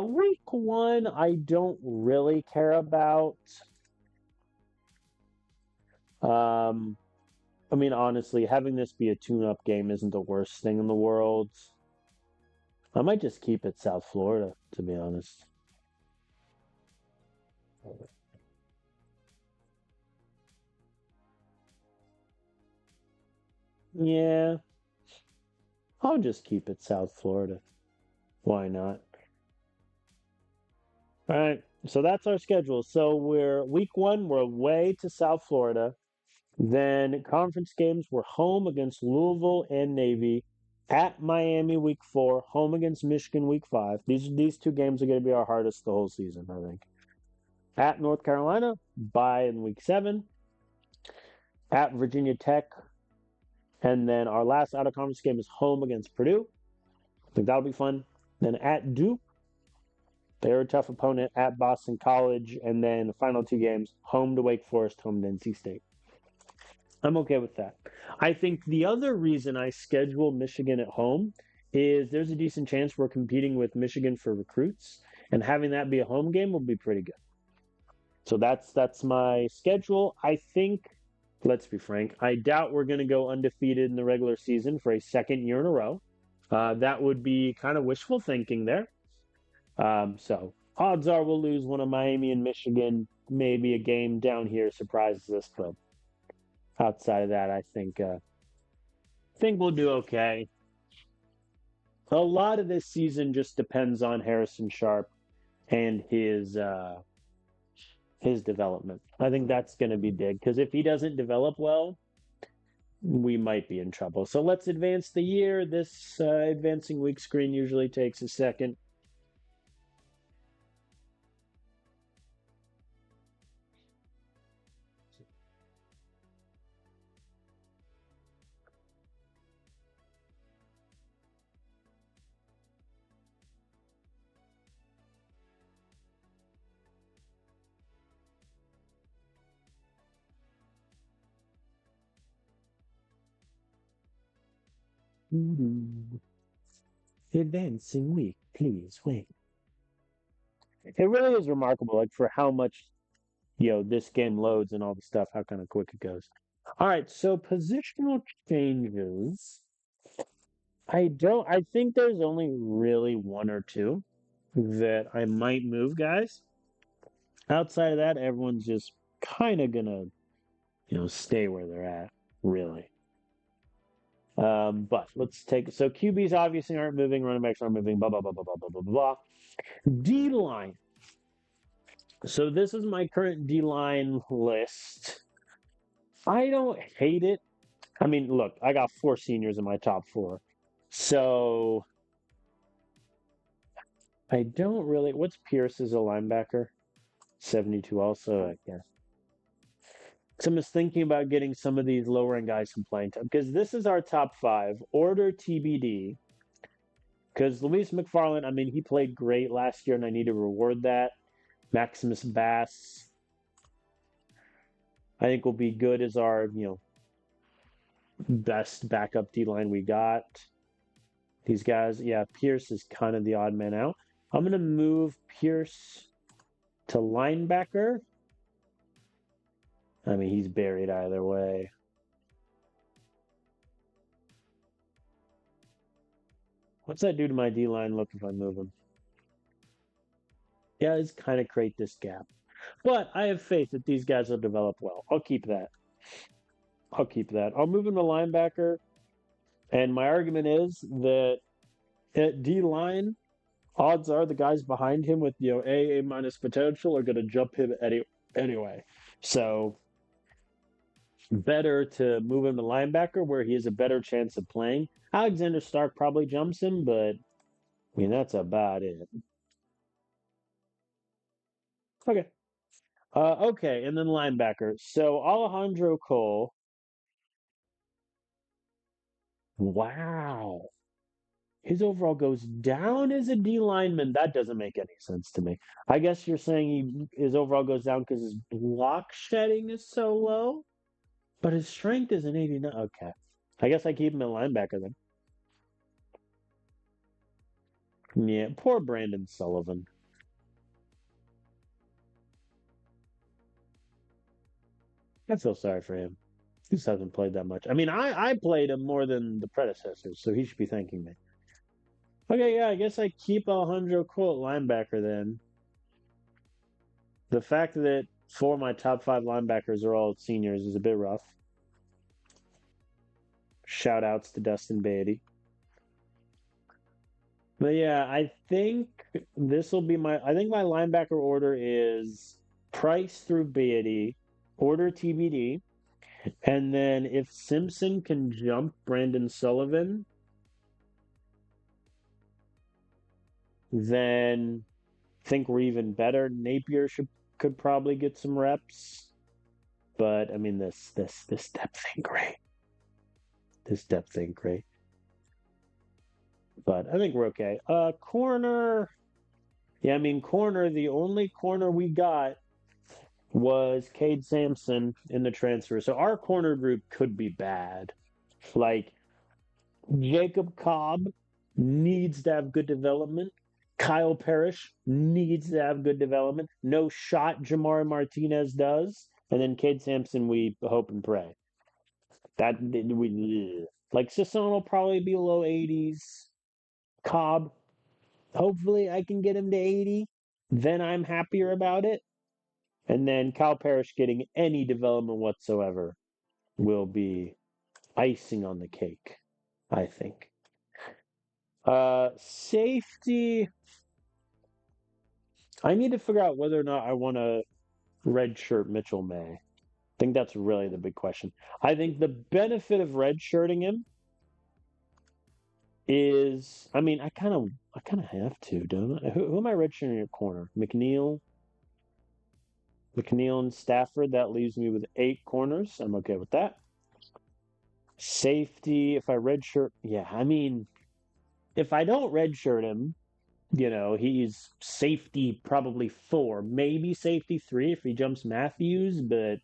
Week one, I don't really care about. Um, I mean, honestly, having this be a tune-up game isn't the worst thing in the world. I might just keep it South Florida, to be honest. Yeah, I'll just keep it South Florida. Why not? All right, so that's our schedule. So we're week one, we're away to South Florida. Then conference games, we're home against Louisville and Navy, at Miami week four, home against Michigan week five. These two games are going to be our hardest the whole season, I think. At North Carolina, bye in week seven. At Virginia Tech, and then our last out of conference game is home against Purdue. I think that'll be fun. Then at Duke, they're a tough opponent at Boston College, and then the final two games, home to Wake Forest, home to NC State. I'm okay with that. I think the other reason I schedule Michigan at home is there's a decent chance we're competing with Michigan for recruits, and having that be a home game will be pretty good. So that's my schedule. I think, let's be frank, I doubt we're going to go undefeated in the regular season for a second year in a row. That would be kind of wishful thinking there. So odds are we'll lose one of Miami and Michigan. Maybe a game down here surprises us, but outside of that, I think we'll do okay. A lot of this season just depends on Harrison Sharp and his development. I think that's going to be big because if he doesn't develop well, we might be in trouble. So let's advance the year. This advancing week screen usually takes a second. Advancing week, please wait. It really is remarkable, like for how much this game loads and all the stuff, how kind of quick it goes. All right, so positional changes. I think there's only really one or two that I might move, guys. Outside of that, everyone's just kind of gonna, stay where they're at, really. But let's take so QBs obviously aren't moving, running backs aren't moving, blah blah blah blah blah blah blah blah. D line. So this is my current D line list. I don't hate it. I mean, look, I got four seniors in my top four. So I don't really. What's Pierce as a linebacker? 72 also, I guess. So I'm just thinking about getting some of these lower end guys some playing time because this is our top five. Order TBD. Because Luis McFarland, I mean, he played great last year and I need to reward that. Maximus Bass, I think will be good as our, best backup D line we got. These guys, yeah, Pierce is kind of the odd man out. I'm going to move Pierce to linebacker. I mean, he's buried either way. What's that do to my D line look if I move him? Yeah, it's kind of create this gap. But I have faith that these guys will develop well. I'll keep that. I'll keep that. I'll move him to linebacker. And my argument is that at D line, odds are the guys behind him with A minus potential are going to jump him anyway. So better to move him to linebacker where he has a better chance of playing. Alexander Stark probably jumps him, but I mean that's about it. Okay. Okay, and then linebacker. So Alejandro Cole. Wow. His overall goes down as a D lineman. That doesn't make any sense to me. I guess you're saying his overall goes down because his block shedding is so low, but his strength is an 89. Okay. I guess I keep him at linebacker then. Yeah, poor Brandon Sullivan. I feel sorry for him. He just hasn't played that much. I mean, I played him more than the predecessors, so he should be thanking me. Okay, yeah, I guess I keep Alejandro Cole at linebacker then. The fact that four of my top five linebackers are all seniors is a bit rough. Shout outs to Dustin Beatty. But yeah, I think this will be my. I think my linebacker order is Price through Beatty, order TBD, and then if Simpson can jump Brandon Sullivan, then I think we're even better. Napier could probably get some reps, but I mean this depth ain't great. This depth ain't great. But I think we're okay. Corner. Yeah, I mean corner. The only corner we got was Cade Sampson in the transfer. So our corner group could be bad. Like Jacob Cobb needs to have good development. Kyle Parrish needs to have good development. No shot Jamar Martinez does. And then Cade Sampson, we hope and pray. That we like Sisson will probably be low 80s. Cobb, hopefully I can get him to 80. Then I'm happier about it. And then Kyle Parrish getting any development whatsoever will be icing on the cake, I think. Safety. I need to figure out whether or not I want to redshirt Mitchell May. I think that's really the big question. I think the benefit of redshirting him is, I mean, I kind of have to, don't I? Who am I redshirting at corner? McNeil and Stafford. That leaves me with 8 corners. I'm okay with that. Safety, if I redshirt, yeah, I mean, if I don't redshirt him, he's safety probably 4, maybe safety 3 if he jumps Matthews, but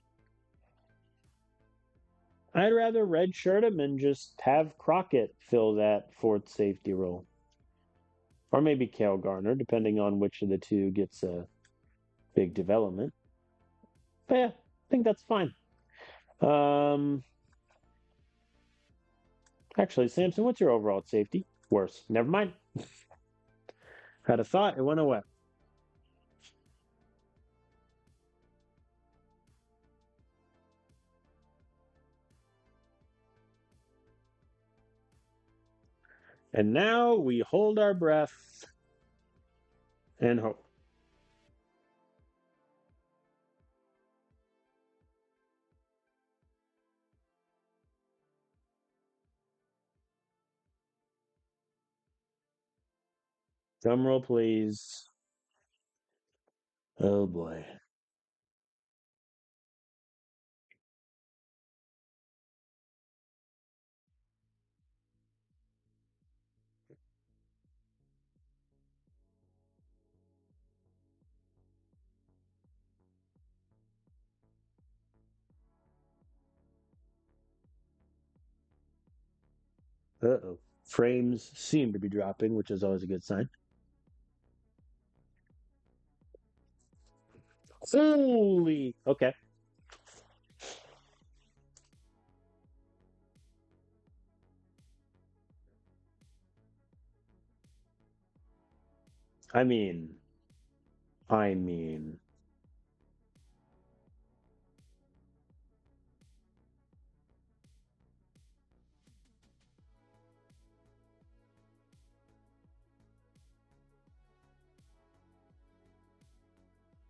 I'd rather redshirt him and just have Crockett fill that fourth safety role. Or maybe Cale Garner, depending on which of the two gets a big development. But yeah, I think that's fine. Um, Actually, Samson, what's your overall safety? Worse. Never mind. Had a thought, it went away. And now we hold our breath and hope. Drum roll, please. Oh boy. Uh-oh. Frames seem to be dropping, which is always a good sign. Holy. Okay. I mean, I mean,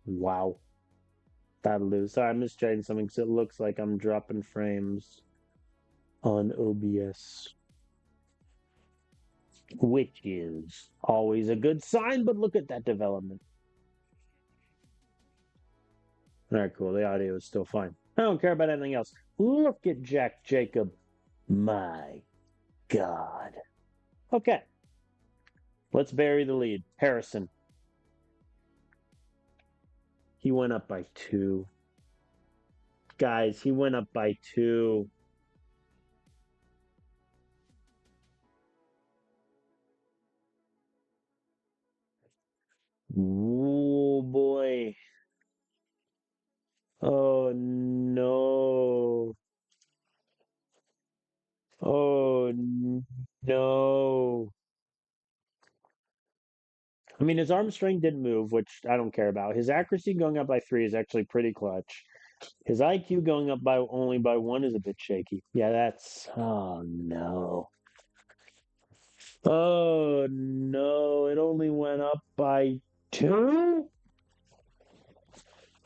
wow. That'll do. Sorry, I'm just checking something because it looks like I'm dropping frames on OBS, which is always a good sign, but look at that development. All right, cool. The audio is still fine. I don't care about anything else. Look at Jack Jacob. My God. Okay. Let's bury the lead. Harrison. He went up by 2. Guys, he went up by 2. Oh boy. Oh no. Oh no. I mean, his arm strength didn't move, which I don't care about. His accuracy going up by 3 is actually pretty clutch. His IQ going up by only by 1 is a bit shaky. Yeah, that's. Oh no. Oh no. It only went up by 2?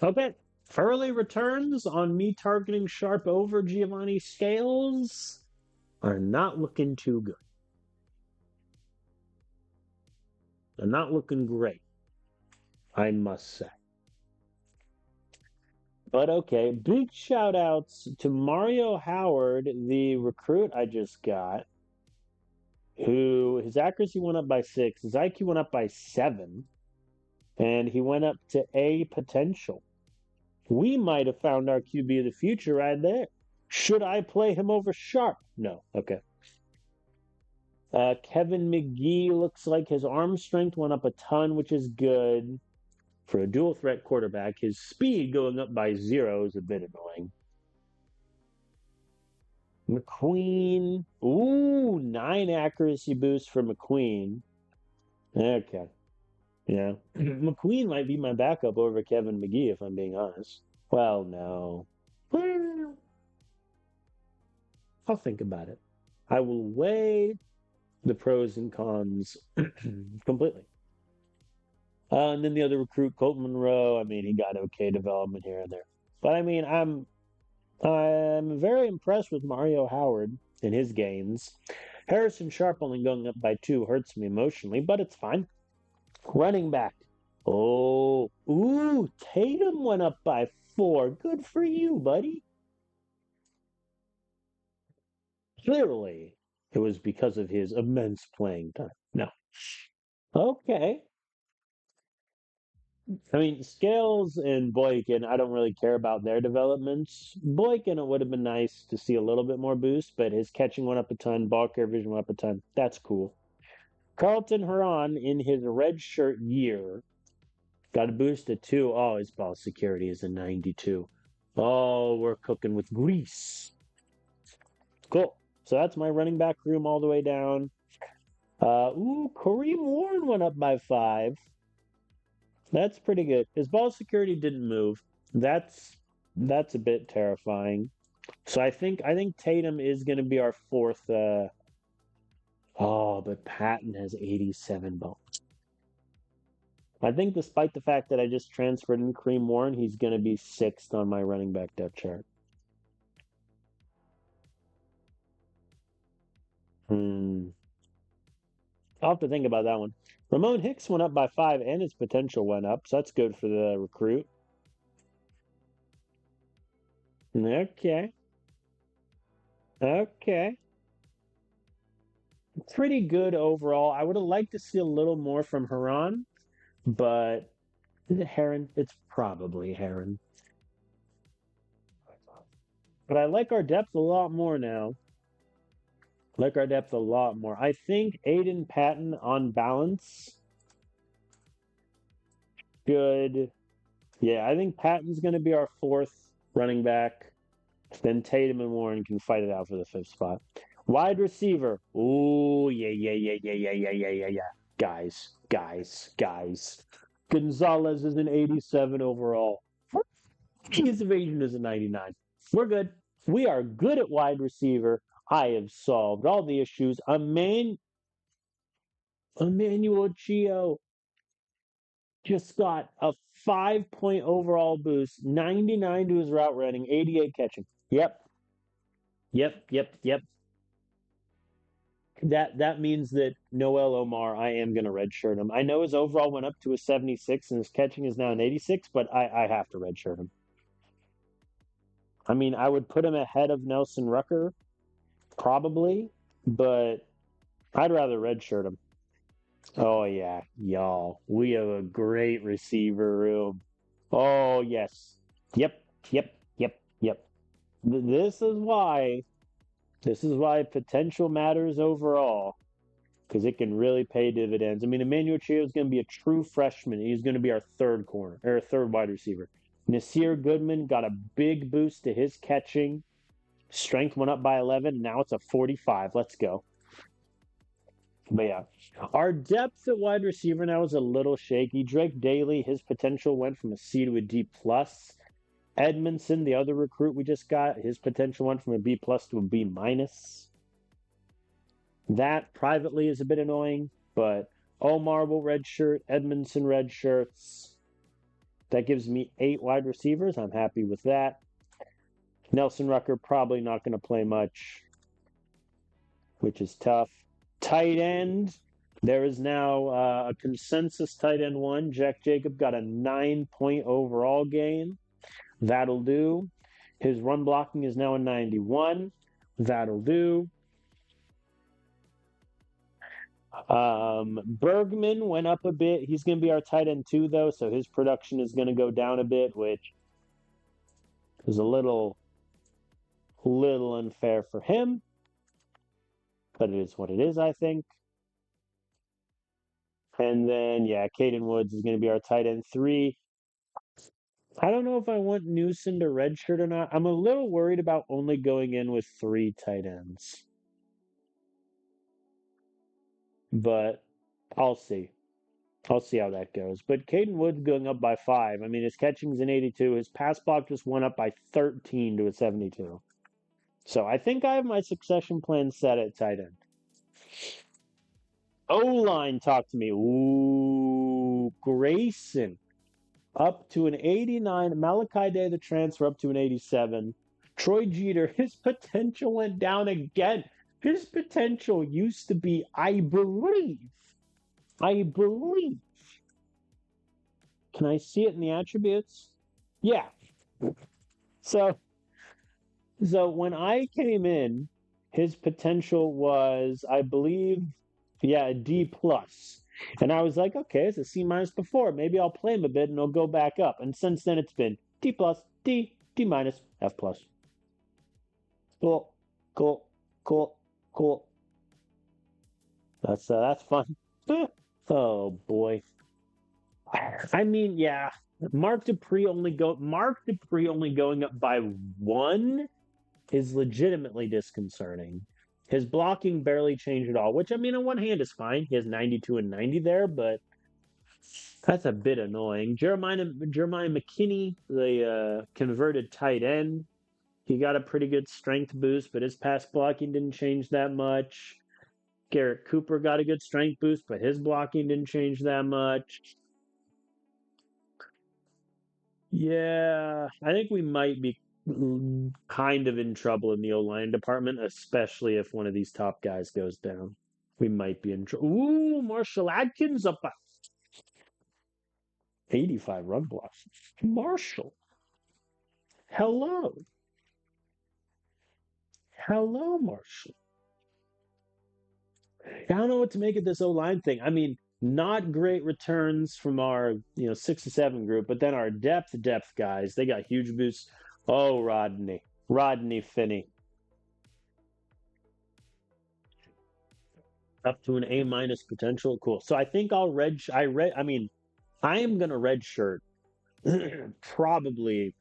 Okay. Early returns on me targeting Sharp over Giovanni Scales are not looking too good. They're not looking great, I must say. But okay, big shout outs to Mario Howard, the recruit I just got, who his accuracy went up by 6, his IQ went up by 7, and he went up to A potential. We might have found our QB of the future right there. Should I play him over Sharp? No. Okay. Kevin McGee looks like his arm strength went up a ton, which is good for a dual threat quarterback. His speed going up by 0 is a bit annoying. McQueen. Ooh, 9 accuracy boost for McQueen. Okay. Yeah. McQueen might be my backup over Kevin McGee, if I'm being honest. Well, no. Well, I'll think about it. I will weigh the pros and cons completely. And then the other recruit, Colton Monroe, I mean, he got okay development here and there. But I mean, I'm very impressed with Mario Howard in his gains. Harrison Sharp only going up by 2 hurts me emotionally, but it's fine. Running back. Oh, ooh, Tatum went up by 4. Good for you, buddy. Clearly, it was because of his immense playing time. No. Okay. I mean, Scales and Boykin, I don't really care about their developments. Boykin, it would have been nice to see a little bit more boost, but his catching went up a ton, ball care vision went up a ton. That's cool. Carlton Huron, in his red shirt year, got a boost to 2. Oh, his ball security is a 92. Oh, we're cooking with grease. Cool. So that's my running back room all the way down. Kareem Warren went up by 5. That's pretty good. His ball security didn't move. That's a bit terrifying. So I think Tatum is going to be our 4th. But Patton has 87 ball. I think despite the fact that I just transferred in Kareem Warren, he's going to be 6th on my running back depth chart. I'll have to think about that one. Ramon Hicks went up by 5 and his potential went up, so that's good for the recruit. Okay. Okay. Pretty good overall. I would have liked to see a little more from Haran, but is it Heron? It's probably Heron. But I like our depth a lot more now. Like our depth a lot more. I think Aiden Patton on balance. Good. Yeah, I think Patton's going to be our 4th running back. Then Tatum and Warren can fight it out for the 5th spot. Wide receiver. Ooh, yeah. Guys. Gonzalez is an 87 overall. His evasion is a 99. We're good. We are good at wide receiver. I have solved all the issues. Emmanuel Gio just got a 5-point overall boost, 99 to his route running, 88 catching. Yep, yep. That means that Noel Omar, I am going to redshirt him. I know his overall went up to a 76 and his catching is now an 86, but I have to redshirt him. I mean, I would put him ahead of Nelson Rucker, probably, but I'd rather redshirt him. Oh, yeah, y'all. We have a great receiver room. Oh, yes. Yep. This is why. This is why potential matters overall, because it can really pay dividends. I mean, Emmanuel Chio is going to be a true freshman. He's going to be our third corner or third wide receiver. Nasir Goodman got a big boost to his catching. Strength went up by 11. Now it's a 45. Let's go. But yeah, our depth at wide receiver now is a little shaky. Drake Daly, his potential went from a C to a D plus. Edmondson, the other recruit we just got, his potential went from a B plus to a B minus. That privately is a bit annoying, but Omar will redshirt, Edmondson red shirts. That gives me 8 wide receivers. I'm happy with that. Nelson Rucker probably not going to play much, which is tough. Tight end. There is now a consensus tight end 1. Jack Jacob got a 9-point overall gain. That'll do. His run blocking is now a 91. That'll do. Bergman went up a bit. He's going to be our tight end 2, though, so his production is going to go down a bit, which is a little unfair for him. But it is what it is, I think. And then, yeah, Caden Woods is going to be our tight end 3. I don't know if I want Newsom to redshirt or not. I'm a little worried about only going in with 3 tight ends. But I'll see. I'll see how that goes. But Caden Woods going up by 5. I mean, his catching's an 82. His pass block just went up by 13 to a 72. So I think I have my succession plan set at tight end. O-line, talk to me. Ooh, Grayson up to an 89. Malachi Day, the transfer, up to an 87. Troy Jeter, his potential went down again. His potential used to be, I believe. Can I see it in the attributes? Yeah. So when I came in, his potential was, I believe, a D plus. And I was like, okay, it's a C minus before. Maybe I'll play him a bit and he'll go back up. And since then it's been D plus, D minus, F plus. Cool. That's fun. Oh boy. I mean, yeah. Mark Dupree only going up by 1 is legitimately disconcerting. His blocking barely changed at all, which, I mean, on one hand is fine. He has 92 and 90 there, but that's a bit annoying. Jeremiah McKinney, the converted tight end, he got a pretty good strength boost, but his pass blocking didn't change that much. Garrett Cooper got a good strength boost, but his blocking didn't change that much. Yeah, I think we might be kind of in trouble in the O-line department, especially if one of these top guys goes down. We might be in trouble. Ooh, Marshall Adkins up by 85 run blocks. Marshall. Hello, Marshall. I don't know what to make of this O-line thing. I mean, not great returns from our 6 to 7 group, but then our depth guys, they got huge boosts. Oh, Rodney Finney, up to an A minus potential. Cool. So I think I am gonna redshirt probably.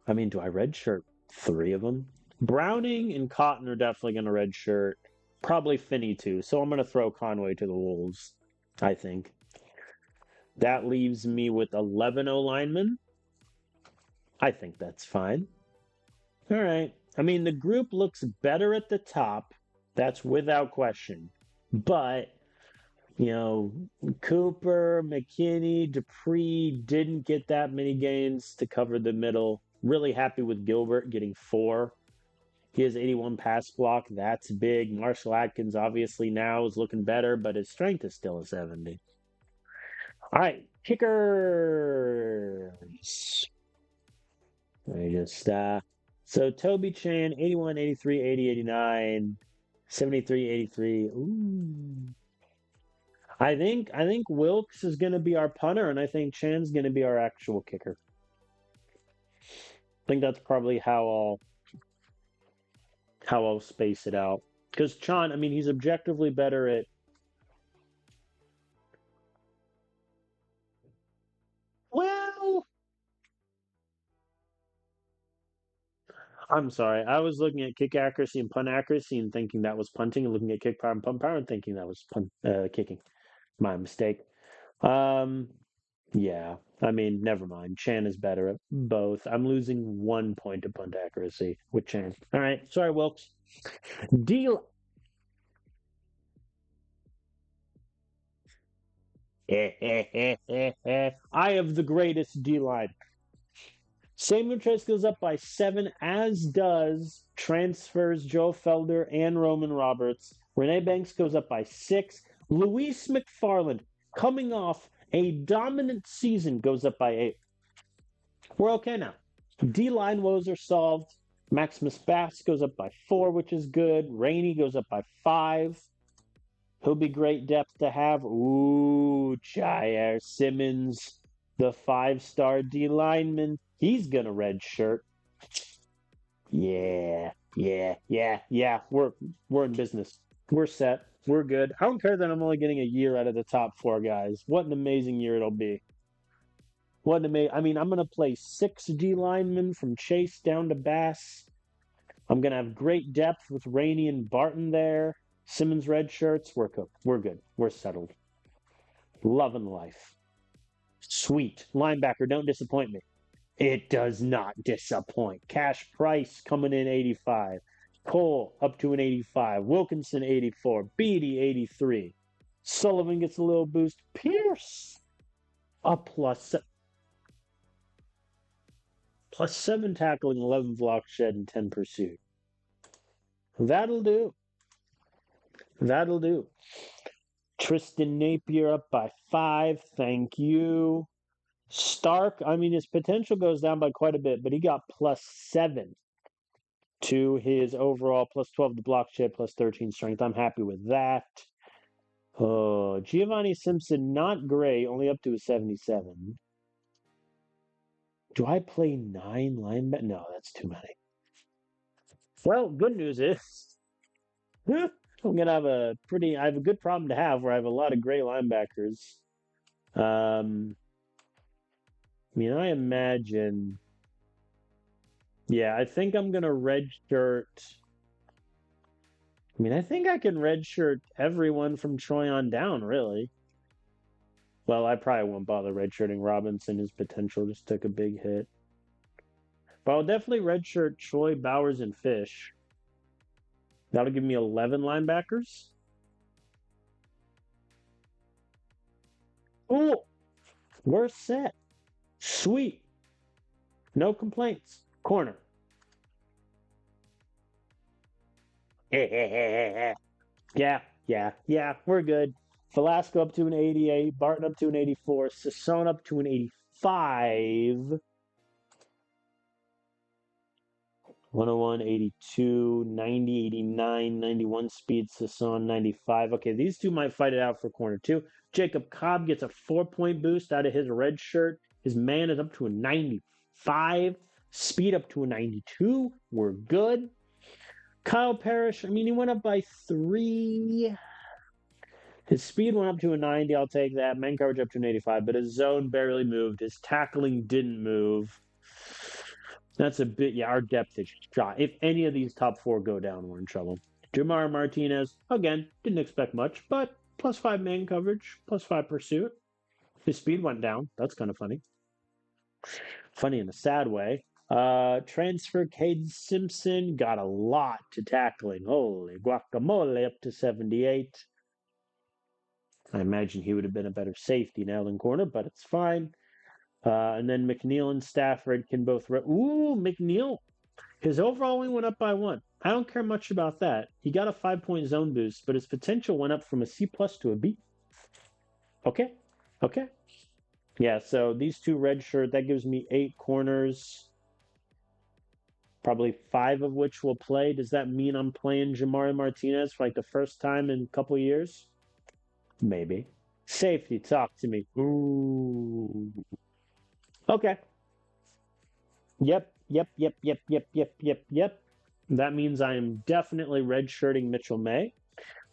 I mean, do I redshirt 3 of them? Browning and Cotton are definitely gonna redshirt. Probably Finney too. So I'm gonna throw Conway to the Wolves, I think. That leaves me with 11 O linemen. I think that's fine. All right. I mean, the group looks better at the top. That's without question. But You know, Cooper, McKinney, Dupree didn't get that many games to cover the middle. Really happy with Gilbert getting 4. He has 81 pass block. That's big. Marshall Atkins obviously now is looking better, but his strength is still a 70. All right, kickers. Let me just so Toby Chan 81, 83, 80, 89, 73, 83. Ooh. I think Wilkes is going to be our punter, and I think Chan's going to be our actual kicker. I think that's probably how I'll space it out. Because Chan, I mean, he's objectively better at. Well, I'm sorry. I was looking at kick accuracy and punt accuracy and thinking that was punting, and looking at kick power and punt power and thinking that was kicking. My mistake. Um, yeah. I mean, never mind. Chan is better at both. I'm losing 1 point to punt accuracy with Chan. All right. Sorry, Wilkes. Deal. I have the greatest D line. Samuel Trace goes up by 7, as does transfers Joe Felder and Roman Roberts. Renee Banks goes up by 6. Luis McFarland, coming off a dominant season, goes up by 8. We're okay now. D line woes are solved. Maximus Bass goes up by 4, which is good. Rainey goes up by 5. He'll be great depth to have. Ooh, Jair Simmons, the 5-star D lineman. He's gonna red shirt. Yeah, yeah, yeah, yeah. We're in business. We're set. We're good. I don't care that I'm only getting a year out of the top 4 guys. What an amazing year it'll be. What an amazing. I mean, I'm gonna play 6 D linemen from Chase down to Bass. I'm gonna have great depth with Rainey and Barton there. Simmons red shirts. We're cooked. We're good. We're settled. Loving life. Sweet. Linebacker, don't disappoint me. It does not disappoint. Cash Price coming in 85. Cole up to an 85. Wilkinson 84. Beatty 83. Sullivan gets a little boost. Pierce a plus 7 tackling, 11 block shed, and 10 pursuit. That'll do. That'll do. Tristan Napier up by 5. Thank you. Stark, I mean, his potential goes down by quite a bit, but he got plus 7 to his overall, plus 12 to block shed, plus 13 strength. I'm happy with that. Oh, Giovanni Simpson, not great, only up to a 77. Do I play 9 linebackers? No, that's too many. Well, good news is I'm gonna have I have a good problem to have where I have a lot of gray linebackers. I mean, I imagine. Yeah, I think I'm gonna redshirt. I mean, I think I can redshirt everyone from Troy on down, really. Well, I probably won't bother redshirting Robinson. His potential just took a big hit. But I'll definitely redshirt Troy, Bowers, and Fish. That'll give me 11 linebackers. Cool. We're set. Sweet. No complaints. Corner. Yeah, we're good. Velasco up to an 88, Barton up to an 84, Sasson up to an 85. 101, 82, 90, 89, 91 speed, Sasson 95. Okay, these two might fight it out for corner 2. Jacob Cobb gets a 4-point boost out of his red shirt. His man is up to a 95. Speed up to a 92. We're good. Kyle Parrish, I mean, he went up by 3. His speed went up to a 90. I'll take that. Man coverage up to an 85, but his zone barely moved. His tackling didn't move. That's a bit, yeah, our depth is shot. If any of these top 4 go down, we're in trouble. Jamar Martinez, again, didn't expect much, but plus 5 man coverage, plus 5 pursuit. His speed went down. That's kind of funny. Funny in a sad way. Transfer Cade Simpson got a lot to tackling. Holy guacamole, up to 78. I imagine he would have been a better safety now than corner, but it's fine. And then McNeil and Stafford can both. Ooh, McNeil. His overall wing went up by one. I don't care much about that. He got a 5-point zone boost, but his potential went up from a C plus to a B. Okay. Okay. Yeah, so these two red shirt, that gives me 8 corners, probably 5 of which will play. Does that mean I'm playing Jamari Martinez for like the first time in a couple years? Maybe. Safety, talk to me. Ooh. Okay. Yep. That means I am definitely redshirting Mitchell May.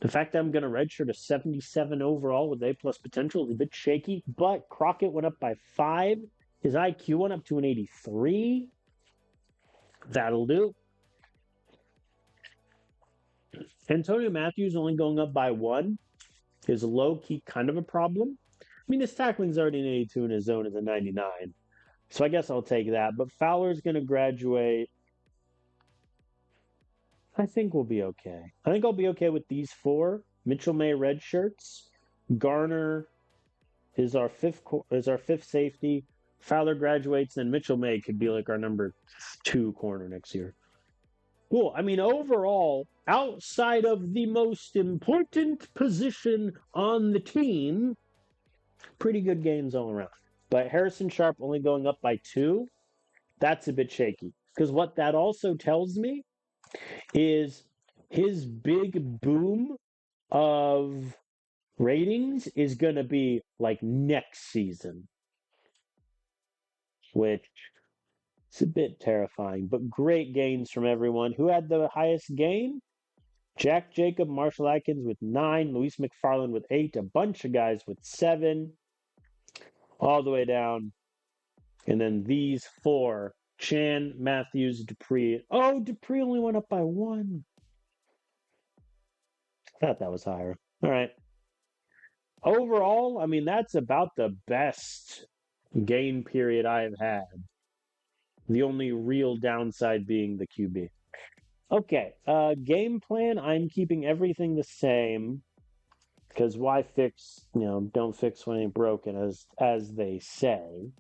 The fact that I'm going to redshirt a 77 overall with A plus potential is a bit shaky, but Crockett went up by 5. His IQ went up to an 83. That'll do. Antonio Matthews only going up by 1 is low key kind of a problem. I mean, his tackling's already an 82 and his zone is a 99. So I guess I'll take that. But Fowler's going to graduate. I think we'll be okay. I think I'll be okay with these 4. Mitchell May red shirts. Garner is our fifth safety. Fowler graduates, then Mitchell May could be like our number 2 corner next year. Cool. I mean, overall, outside of the most important position on the team, pretty good games all around. But Harrison Sharp only going up by 2, that's a bit shaky. Because what that also tells me is his big boom of ratings is going to be like next season, which is a bit terrifying. But great gains from everyone. Who had the highest gain? Jack Jacob, Marshall Atkins with 9, Luis McFarland with 8, a bunch of guys with 7, all the way down. And then these 4, Chan, Matthews, Dupree. Oh, Dupree only went up by 1. I thought that was higher. All right. Overall, I mean, that's about the best gain period I have had. The only real downside being the QB. Okay, game plan, I'm keeping everything the same because why fix, don't fix what ain't broken, as they say.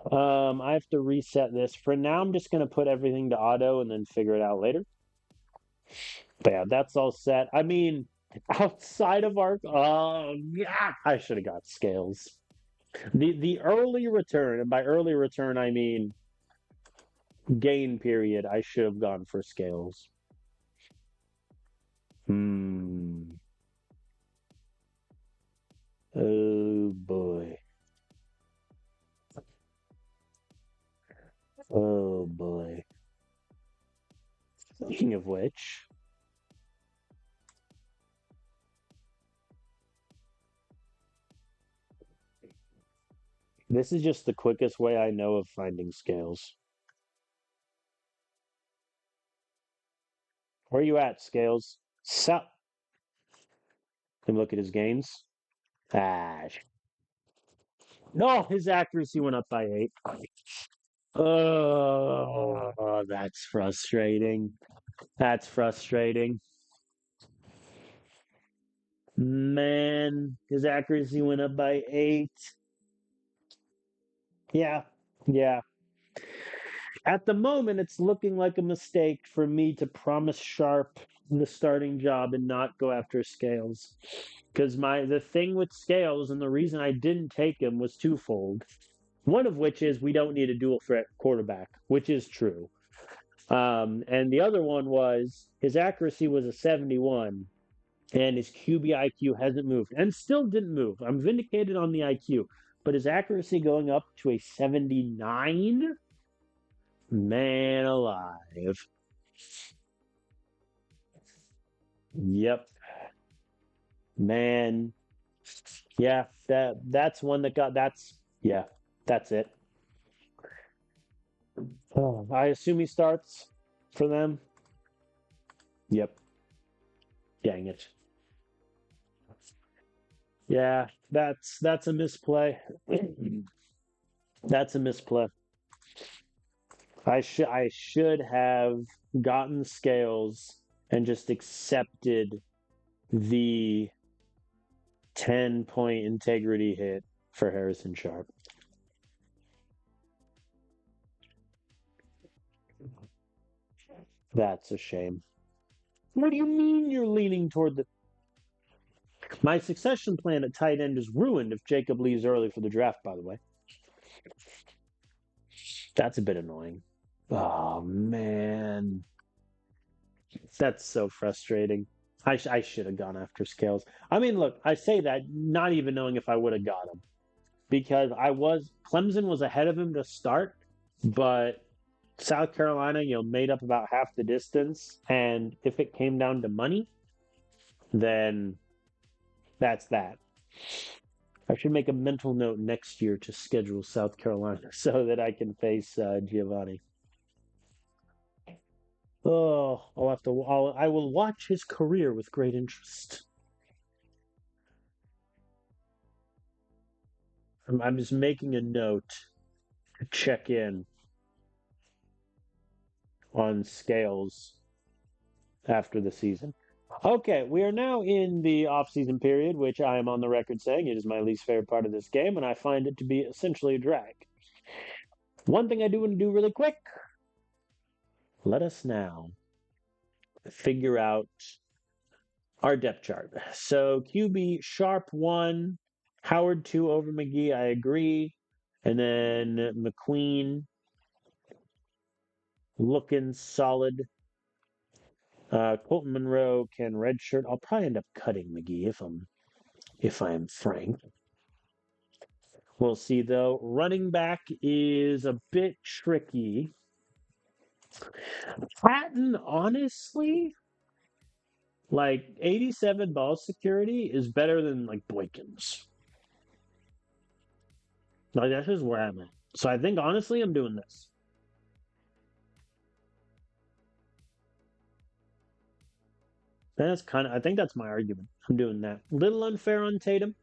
I have to reset this. For now, I'm just going to put everything to auto and then figure it out later. But yeah, that's all set. I mean, outside of our, yeah, I should have got scales. The early return, and by early return I mean gain period, I should have gone for scales. Oh boy. Oh boy. Speaking of which, this is just the quickest way I know of finding scales. Where are you at, Scales? Sup? Let me look at his gains. Ah. No, his accuracy went up by 8. Oh, that's frustrating. That's frustrating. Man, his accuracy went up by 8. Yeah, yeah. At the moment, it's looking like a mistake for me to promise Sharp the starting job and not go after Scales. Because the thing with Scales and the reason I didn't take him was twofold. One of which is we don't need a dual threat quarterback, which is true. And the other one was his accuracy was a 71, and his QB IQ hasn't moved and still didn't move. I'm vindicated on the IQ, but his accuracy going up to a 79? Man alive. Yep. Man. Yeah, that's one that got that's it. Oh, I assume he starts for them. Yep. Dang it. Yeah, that's a misplay. That's a misplay. I should have gotten scales and just accepted the 10-point integrity hit for Harrison Sharp. That's a shame. What do you mean you're leaning toward the... My succession plan at tight end is ruined if Jacob leaves early for the draft, by the way. That's a bit annoying. Oh, man. That's so frustrating. I should have gone after Scales. I mean, look, I say that not even knowing if I would have got him because Clemson was ahead of him to start, but South Carolina, made up about half the distance. And if it came down to money, then that's that. I should make a mental note next year to schedule South Carolina so that I can face Giovanni. Oh, I will watch his career with great interest. I'm just making a note to check in on Scales after the season. Okay, we are now in the off-season period, which I am on the record saying it is my least favorite part of this game, and I find it to be essentially a drag. One thing I do want to do really quick, let us now figure out our depth chart. So QB Sharp 1, Howard 2 over McGee, I agree. And then McQueen looking solid. Colton Monroe can redshirt. I'll probably end up cutting McGee if I am frank. We'll see though. Running back is a bit tricky. Patton, honestly, like 87 ball security is better than like Boykins. Like that's just where I'm at. So I think honestly I'm doing this. I think that's my argument. I'm doing that. Little unfair on Tatum.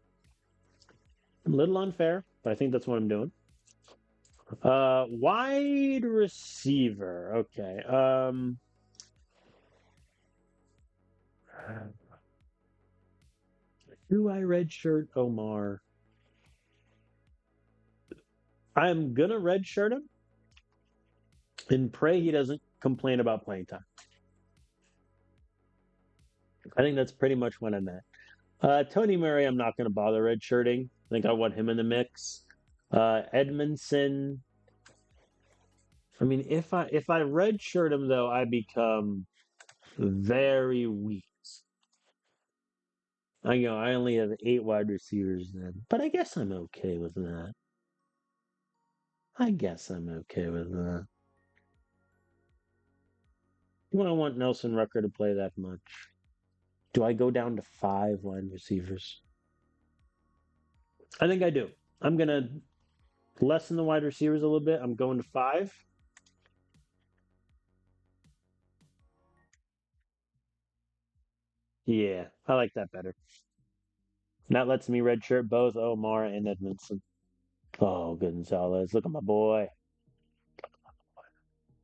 A little unfair, but I think that's what I'm doing. Wide receiver. Okay. Do I redshirt Omar? I'm gonna redshirt him and pray he doesn't complain about playing time. I think that's pretty much what I'm at. Tony Murray, I'm not gonna bother redshirting. I think I want him in the mix. Edmondson. I mean, if I redshirt him though, I become very weak. I only have 8 wide receivers then, but I guess I'm okay with that. I guess I'm okay with that. You don't want Nelson Rucker to play that much. Do I go down to 5 wide receivers? I think I do. I'm gonna lessen the wide receivers a little bit. I'm going to 5. Yeah, I like that better. That lets me redshirt both Omar and Edmondson. Oh, Gonzalez. Look at my boy.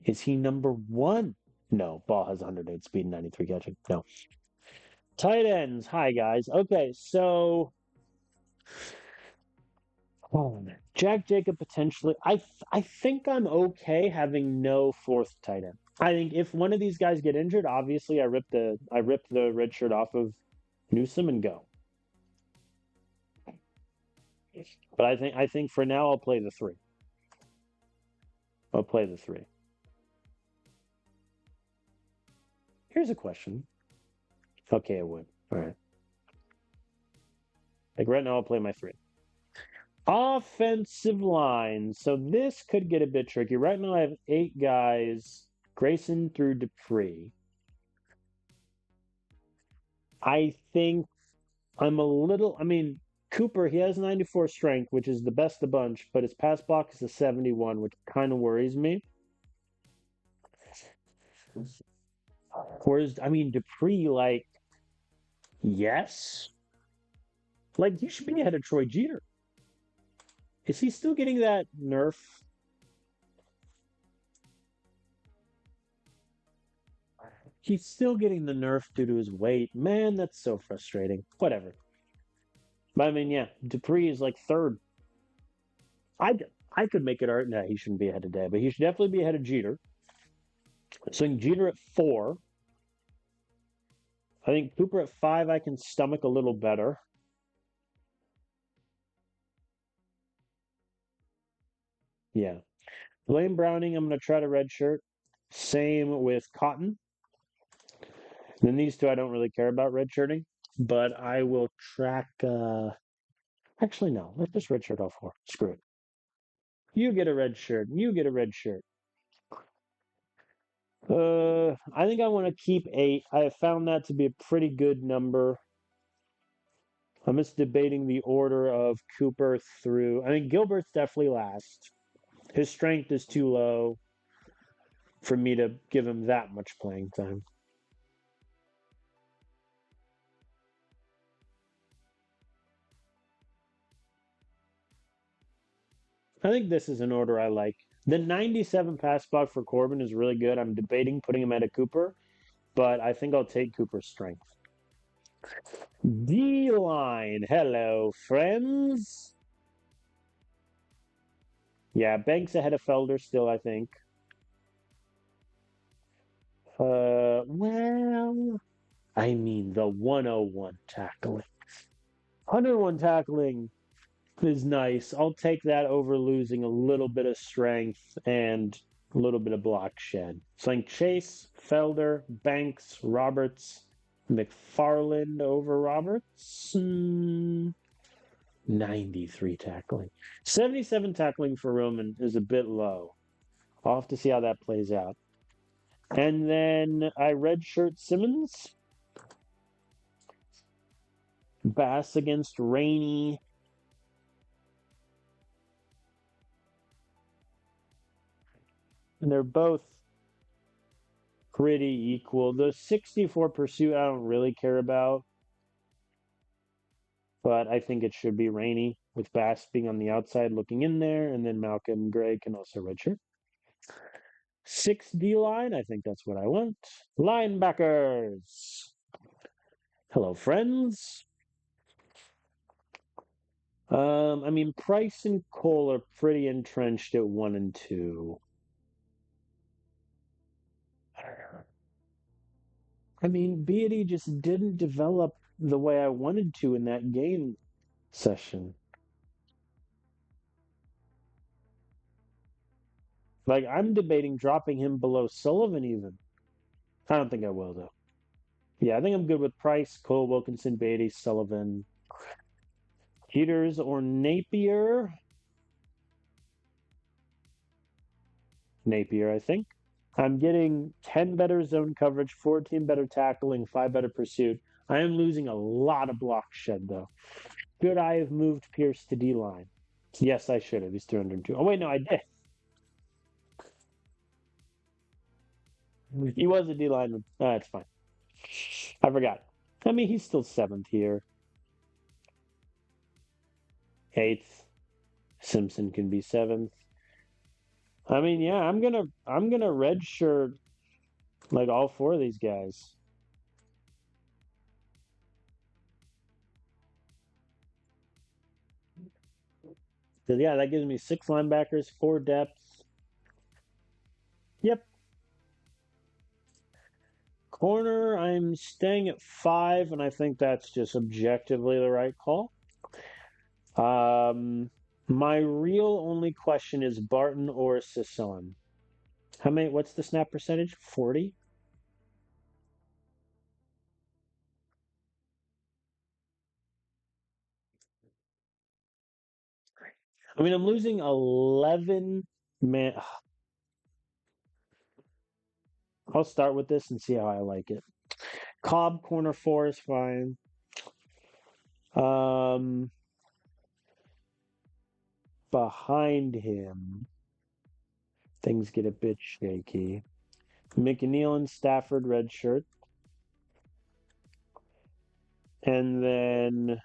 Is he number 1? No, Ball has 108 speed and 93 catching. No. Tight ends. Hi, guys. Okay, so Jack Jacob potentially. I think I'm okay having no 4th tight end. I think if one of these guys get injured, obviously I rip the red shirt off of Newsom and go. But I think for now I'll play the 3. I'll play the 3. Here's a question. Okay, I would. All right. Like right now I'll play my 3. Offensive line. So this could get a bit tricky. Right now I have 8 guys, Grayson through Dupree. I think I'm a little, Cooper, he has 94 strength, which is the best of the bunch, but his pass block is a 71, which kind of worries me. Whereas, Dupree, like, yes. Like, you should be ahead of Troy Jeter. Is he still getting that nerf? He's still getting the nerf due to his weight. Man, that's so frustrating. Whatever. But I mean, yeah, Dupree is like third. I I could make it art. No, he shouldn't be ahead of Day, but he should definitely be ahead of Jeter. So Jeter at 4. I think Cooper at 5. I can stomach a little better. Yeah. Blaine Browning, I'm going to try to redshirt. Same with Cotton. Then these two I don't really care about redshirting, but I will track. Actually, no. Let's just redshirt all 4. Screw it. You get a red shirt. You get a red shirt. I think I want to keep 8. I have found that to be a pretty good number. I'm just debating the order of Cooper through. I mean, Gilbert's definitely last. His strength is too low for me to give him that much playing time. I think this is an order I like. The 97 pass block for Corbin is really good. I'm debating putting him at a Cooper, but I think I'll take Cooper's strength. D line. Hello, friends. Yeah, Banks ahead of Felder still, I think. Well, I mean, the 101 tackling. 101 tackling is nice. I'll take that over losing a little bit of strength and a little bit of block shed. So like Chase, Felder, Banks, Roberts, McFarland over Roberts. 93 tackling. 77 tackling for Roman is a bit low. I'll have to see how that plays out. And then I redshirt Simmons. Bass against Rainey. And they're both pretty equal. The 64 pursuit I don't really care about, but I think it should be Rainey with Bass being on the outside looking in there, and then Malcolm Gray can also redshirt. 6 D line, I think that's what I want. Linebackers. Hello, friends. I mean, Price and Cole are pretty entrenched at 1 and 2. I mean, Beatty just didn't develop the way I wanted to in that game session. Like, I'm debating dropping him below Sullivan even. I don't think I will, though. Yeah, I think I'm good with Price, Cole, Wilkinson, Beatty, Sullivan, Peters, or Napier. Napier, I think. I'm getting 10 better zone coverage, 14 better tackling, 5 better pursuit. I am losing a lot of block shed, though. Should I have moved Pierce to D line? Yes, I should have. He's 302. Oh, wait, no, I did. He was a D lineman. That's fine. I forgot. I mean, he's still 7th here. 8th. Simpson can be 7th. I mean, yeah, I'm gonna redshirt like all 4 of these guys. Because yeah, that gives me 6 linebackers, 4 depth. Yep. Corner, I'm staying at 5, and I think that's just objectively the right call. My real only question is Barton or Sisson. How many? What's the snap percentage? 40. I mean, I'm losing 11 man. I'll start with this and see how I like it. Cobb corner 4 is fine. Um, Behind him, things get a bit shaky. McNeil and Stafford red shirt. And then,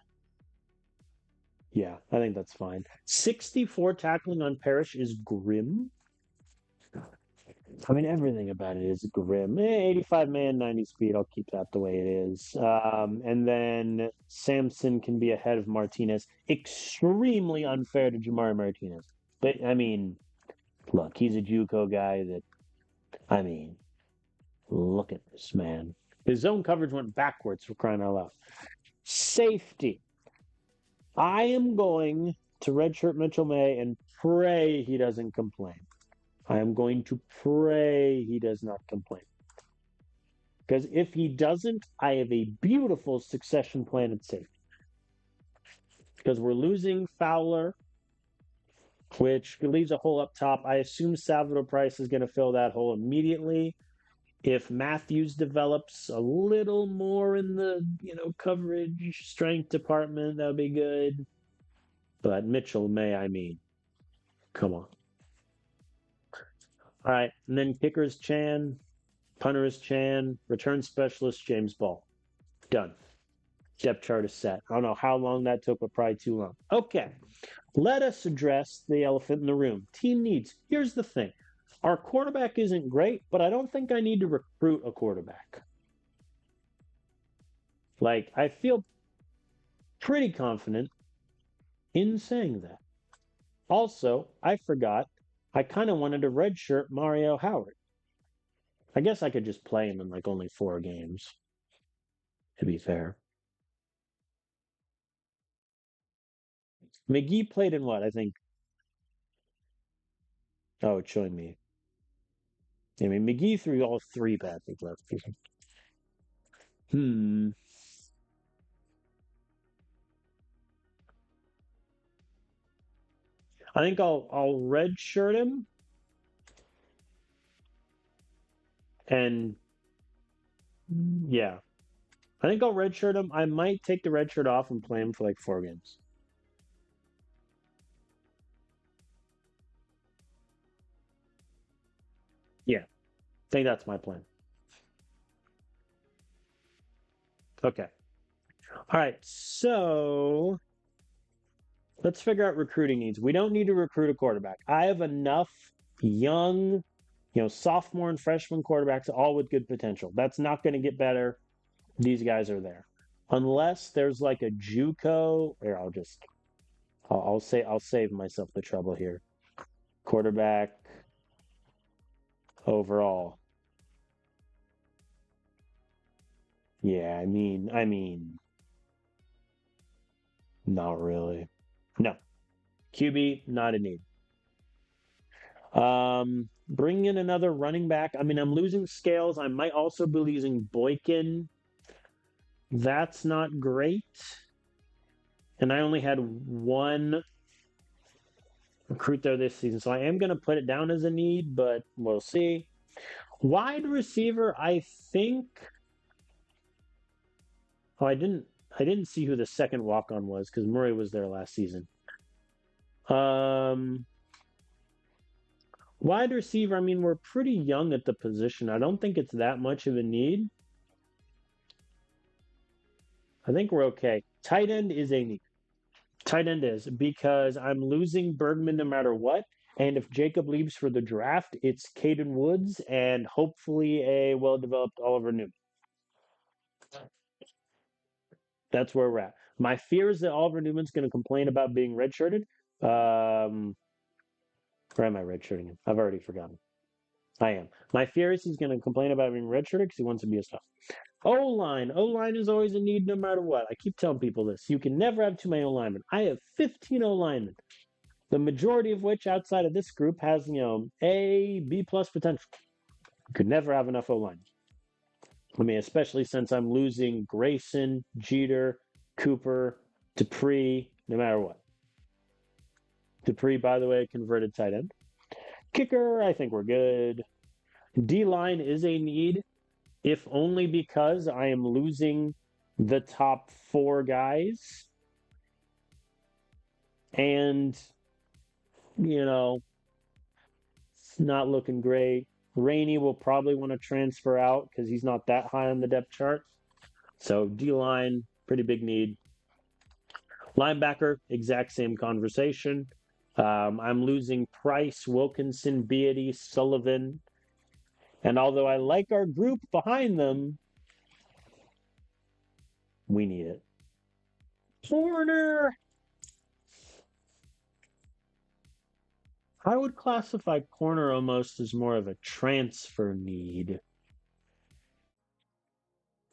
yeah, I think that's fine. 64 tackling on Parrish is grim. I mean, everything about it is grim. 85 man, 90 speed. I'll keep that the way it is. And then Samson can be ahead of Martinez. Extremely unfair to Jamari Martinez. But, I mean, look, he's a JUCO guy that, I mean, look at this man. His zone coverage went backwards for crying out loud. Safety. I am going to redshirt Mitchell May and pray he doesn't complain. I am going to pray he does not complain. Because if he doesn't, I have a beautiful succession plan at safety. Because we're losing Fowler, which leaves a hole up top. I assume Salvador Price is going to fill that hole immediately. If Matthews develops a little more in the, coverage strength department, that would be good. But Mitchell May, I mean, come on. All right, and then kickers Chan, punter is Chan, return specialist James Ball. Done. Depth chart is set. I don't know how long that took, but probably too long. Okay, let us address the elephant in the room. Team needs. Here's the thing. Our quarterback isn't great, but I don't think I need to recruit a quarterback. Like, I feel pretty confident in saying that. Also, I forgot, I kind of wanted to redshirt Mario Howard. I guess I could just play him in like only 4 games, to be fair. McGee played in what? I think. Oh, it's showing me. I mean, McGee threw all 3 bad things last season. I think I'll redshirt him, and yeah, I think I'll redshirt him. I might take the redshirt off and play him for like 4 games. Yeah, I think that's my plan. Okay. All right, so let's figure out recruiting needs. We don't need to recruit a quarterback. I have enough young, sophomore and freshman quarterbacks, all with good potential. That's not going to get better. These guys are there, unless there's like a JUCO. Or I'll save myself the trouble here. Quarterback overall. Yeah, I mean, not really. No, QB not a need. Bring in another running back. I mean, I'm losing Scales. I might also be losing Boykin. That's not great. And I only had 1 recruit there this season, so I am going to put it down as a need, but we'll see. Wide receiver, I think. Oh, I didn't see who the second walk-on was because Murray was there last season. Wide receiver, I mean, we're pretty young at the position. I don't think it's that much of a need. I think we're okay. Tight end is a need. Tight end is because I'm losing Bergman no matter what. And if Jacob leaves for the draft, it's Caden Woods and hopefully a well-developed Oliver Newman. That's where we're at. My fear is that Oliver Newman's going to complain about being redshirted. Or am I redshirting him? I've already forgotten. I am. My fear is he's going to complain about being redshirted because he wants to be a star. O-line. O-line is always a need no matter what. I keep telling people this. You can never have too many O-linemen. I have 15 O-linemen. The majority of which outside of this group has, A, B plus potential. You could never have enough O-line. I mean, especially since I'm losing Grayson, Jeter, Cooper, Dupree, no matter what. Dupree, by the way, converted tight end. Kicker, I think we're good. D-line is a need, if only because I am losing the top 4 guys. And, it's not looking great. Rainey will probably want to transfer out because he's not that high on the depth chart. So D-line, pretty big need. Linebacker, exact same conversation. I'm losing Price, Wilkinson, Beatty, Sullivan. And although I like our group behind them, we need it. Corner! I would classify corner almost as more of a transfer need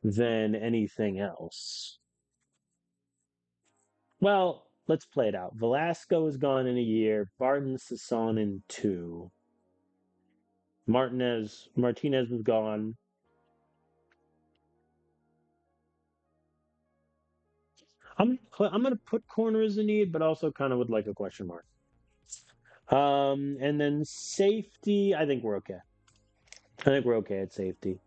than anything else. Well, let's play it out. Velasco is gone in a year. Barton's is on in 2. Martinez was gone. I'm gonna put corner as a need, but also kind of would like a question mark. And then safety, I think we're okay. I think we're okay at safety.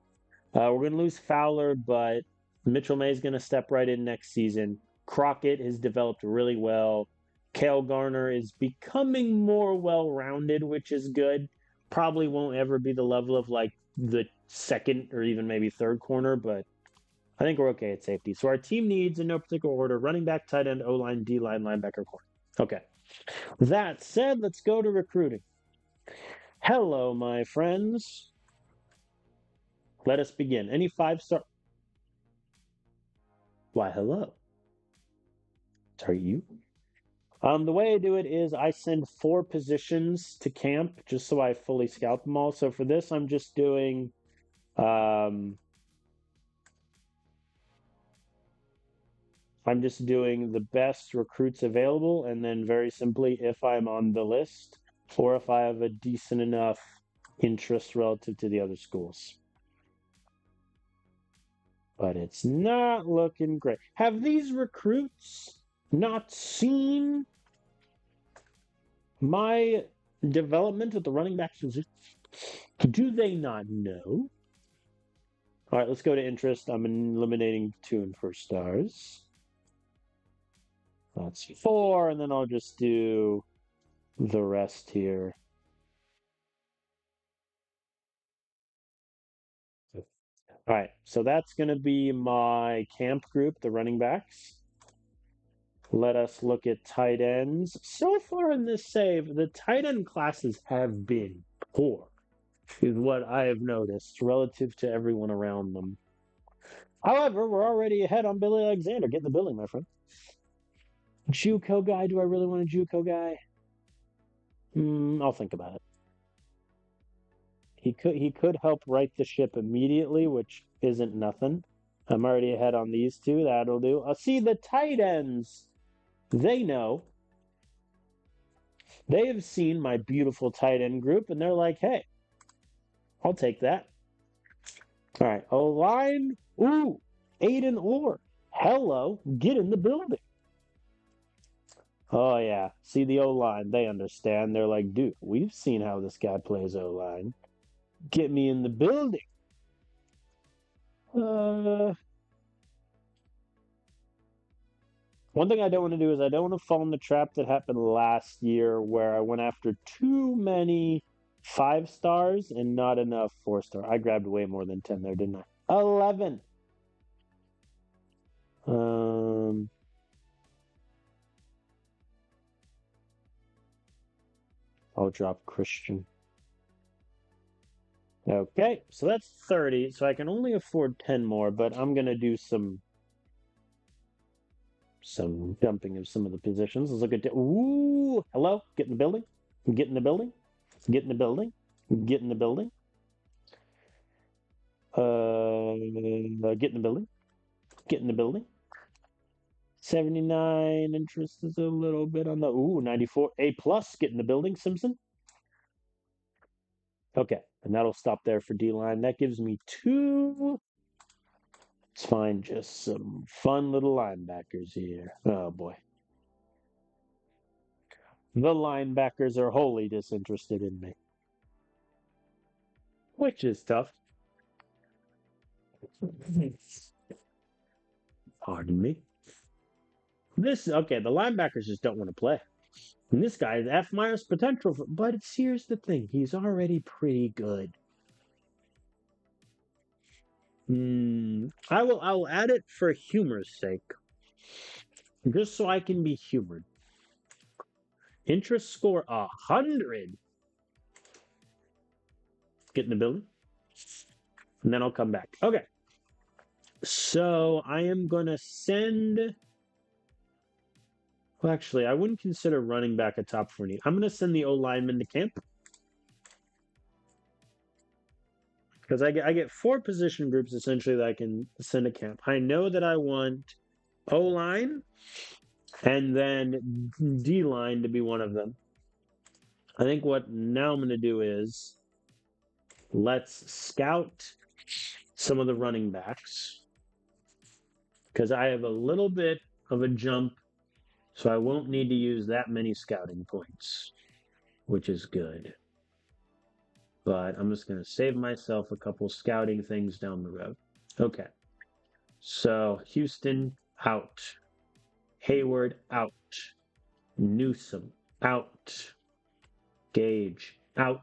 We're gonna lose Fowler, but Mitchell May is gonna step right in next season. Crockett has developed really well. Cale Garner is becoming more well-rounded, which is good. Probably won't ever be the level of like the second or even maybe third corner, but I think we're okay at safety. So our team needs, in no particular order, running back, tight end, O-line, D-line, linebacker, corner. Okay. That said, let's go to recruiting. Hello, my friends. Let us begin. Any 5-star? Why, hello. Are you? The way I do it is I send 4 positions to camp just so I fully scout them all. So for this, I'm just doing the best recruits available, and then very simply, if I'm on the list or if I have a decent enough interest relative to the other schools. But it's not looking great. Have these recruits not seen my development at the running back position? Do they not know? All right, let's go to interest. I'm eliminating 2 and 4 stars. That's 4, and then I'll just do the rest here. All right, so that's going to be my camp group, the running backs. Let us look at tight ends. So far in this save, the tight end classes have been poor, is what I have noticed relative to everyone around them. However, we're already ahead on Billy Alexander. Get in the building, my friend. JUCO guy? Do I really want a JUCO guy? I'll think about it. He could help right the ship immediately, which isn't nothing. I'm already ahead on these 2. That'll do. See, the tight ends, they know. They have seen my beautiful tight end group, and they're like, hey, I'll take that. All right, O-line. Ooh, Aiden Orr. Hello, get in the building. Oh, yeah. See the O-line. They understand. They're like, dude, we've seen how this guy plays O-line. Get me in the building. One thing I don't want to do is I don't want to fall in the trap that happened last year where I went after too many 5 stars and not enough 4-star. I grabbed way more than 10 there, didn't I? 11. I'll drop Christian. Okay, so that's 30. So I can only afford 10 more, but I'm going to do some dumping of some of the positions. Let's look at... Ooh, hello? Get in the building. Get in the building. Get in the building. Get in the building. Get in the building. Get in the building. 79 interest is a little bit on the 94 A plus. Get in the building, Simpson. Okay, and that'll stop there for D line. That gives me 2. Let's find just some fun little linebackers here. Oh boy. The linebackers are wholly disinterested in me, which is tough. Pardon me. Okay, the linebackers just don't want to play. And this guy is F minus potential, but here's the thing: he's already pretty good. I'll add it for humor's sake, just so I can be humored. Interest score 100. Get in the building. and then I'll come back. Okay. So I am going to send. Well, actually, I wouldn't consider running back a top 4 need. I'm going to send the O lineman to camp because I get 4 position groups essentially that I can send to camp. I know that I want O line and then D line to be one of them. I think what now I'm going to do is let's scout some of the running backs because I have a little bit of a jump, so I won't need to use that many scouting points, which is good. But I'm just going to save myself a couple scouting things down the road. Okay. So Houston out. Hayward out. Newsom out. Gage out.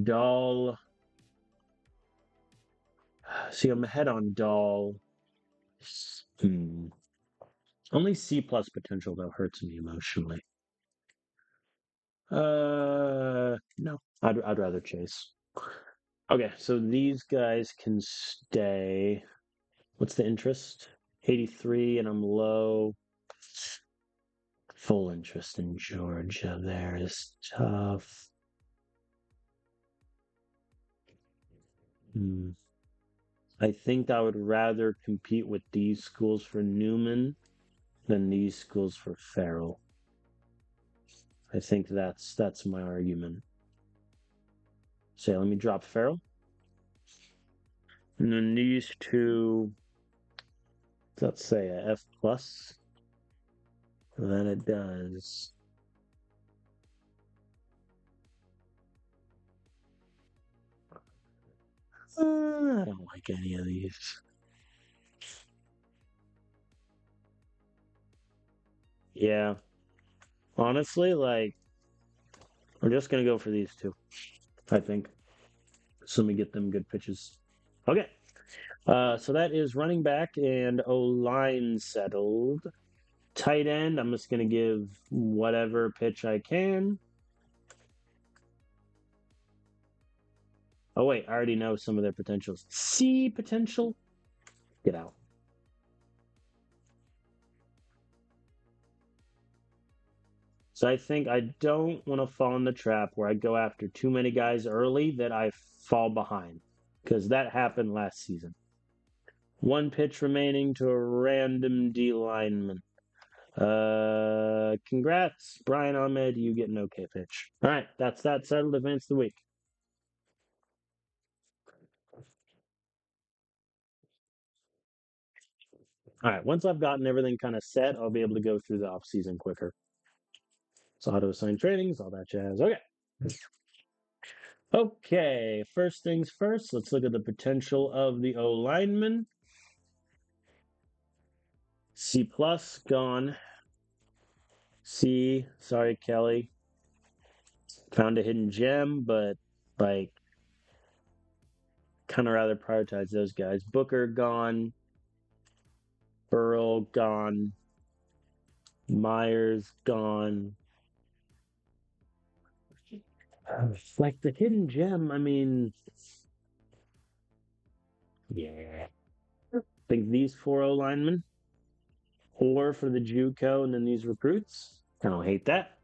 Dahl. See, I'm ahead on Dahl. Only C plus potential though hurts me emotionally. No, I'd rather chase. Okay, so these guys can stay. What's the interest? 83, and I'm low. Full interest in Georgia there is tough. I think I would rather compete with these schools for Newman than these schools for Farrell. I think that's my argument. So let me drop Farrell. And then these two, let's say a F plus. Then it does. I don't like any of these. Yeah. Honestly, like, we're just going to go for these two, I think. So let me get them good pitches. Okay. So that is running back and O-line settled. Tight end, I'm just going to give whatever pitch I can. Oh, wait, I already know some of their potentials. C potential? Get out. So I think I don't want to fall in the trap where I go after too many guys early that I fall behind, because that happened last season. 1 pitch remaining to a random D lineman. Congrats, Brian Ahmed. You get an okay pitch. All right, that's that settled. Advance the week. All right, once I've gotten everything kind of set, I'll be able to go through the off season quicker. So auto assign trainings, all that jazz. Okay. Okay, first things first, let's look at the potential of the O lineman. C plus gone. C, sorry, Kelly. Found a hidden gem, but like kind of rather prioritize those guys. Booker gone. Burrow gone. Myers gone. Like the hidden gem, I mean, yeah. I think these 4 O linemen, or for the JUCO and then these recruits, I don't hate that.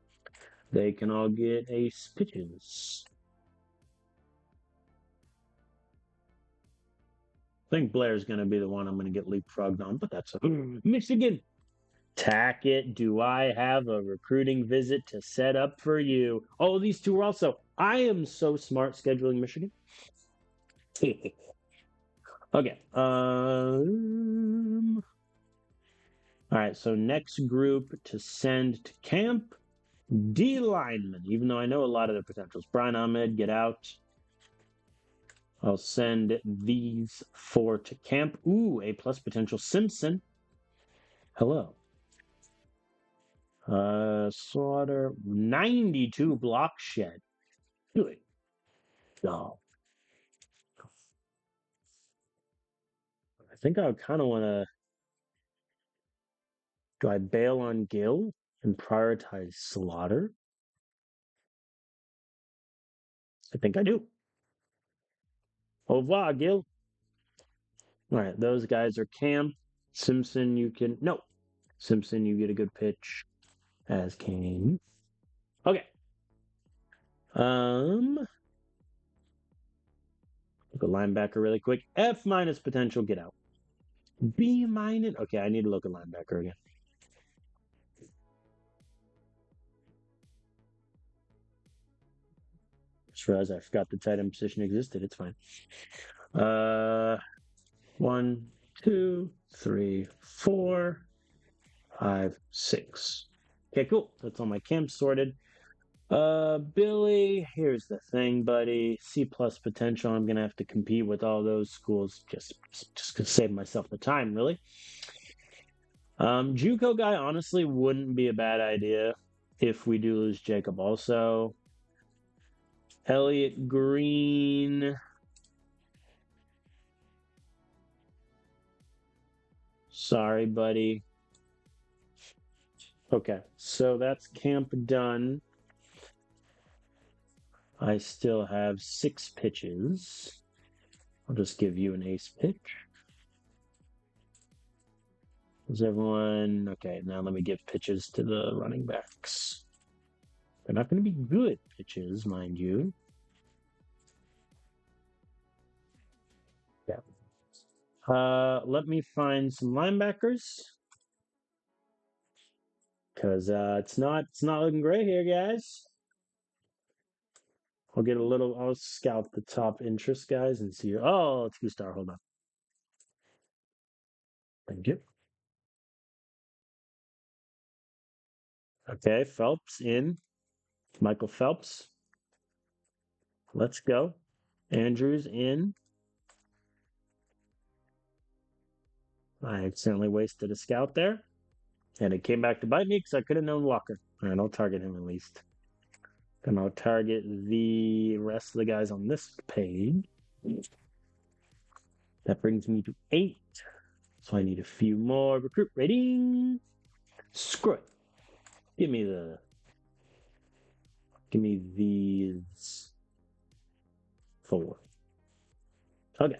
They can all get ace pitches. I think Blair's going to be the one I'm going to get leapfrogged on, but that's Michigan. Tack it. Do I have a recruiting visit to set up for you? Oh, these two are also. I am so smart scheduling Michigan. Okay. All right. So next group to send to camp, D lineman. Even though I know a lot of their potentials. Brian Ahmed, get out. I'll send these 4 to camp. Ooh, A plus potential. Simpson. Hello. Slaughter. 92 block shed. Good. Oh. I think I kind of want to. Do I bail on Gill and prioritize Slaughter? I think I do. Au revoir, Gil. All right, those guys are Camp. Simpson, you can. No. Simpson, you get a good pitch as Kane. Okay. Look at linebacker really quick. F minus potential, get out. B minus. Okay, I need to look at linebacker again. Just realized I forgot the tight end position existed. It's fine. 1, 2, 3, 4, 5, 6. Okay, cool. That's all my camps sorted. Billy, here's the thing, buddy. C plus potential. I'm gonna have to compete with all those schools just to save myself the time, really. JUCO guy honestly wouldn't be a bad idea if we do lose Jacob. Also, Elliot Green. Sorry, buddy. Okay, so that's camp done. I still have 6 pitches. I'll just give you an ace pitch. Is everyone okay? Now let me give pitches to the running backs. They're not going to be good pitches, mind you. Yeah. Let me find some linebackers because it's not looking great here, guys. I'll scout the top interest guys and see. Oh, it's 2-star. Hold on. Thank you. Okay, Phelps in. Michael Phelps. Let's go. Andrews in. I accidentally wasted a scout there. And it came back to bite me because I could have known Walker. All right, I'll target him at least. And I'll target the rest of the guys on this page. That brings me to 8. So I need a few more. Recruit rating. Screw it. Give me these 4. Okay.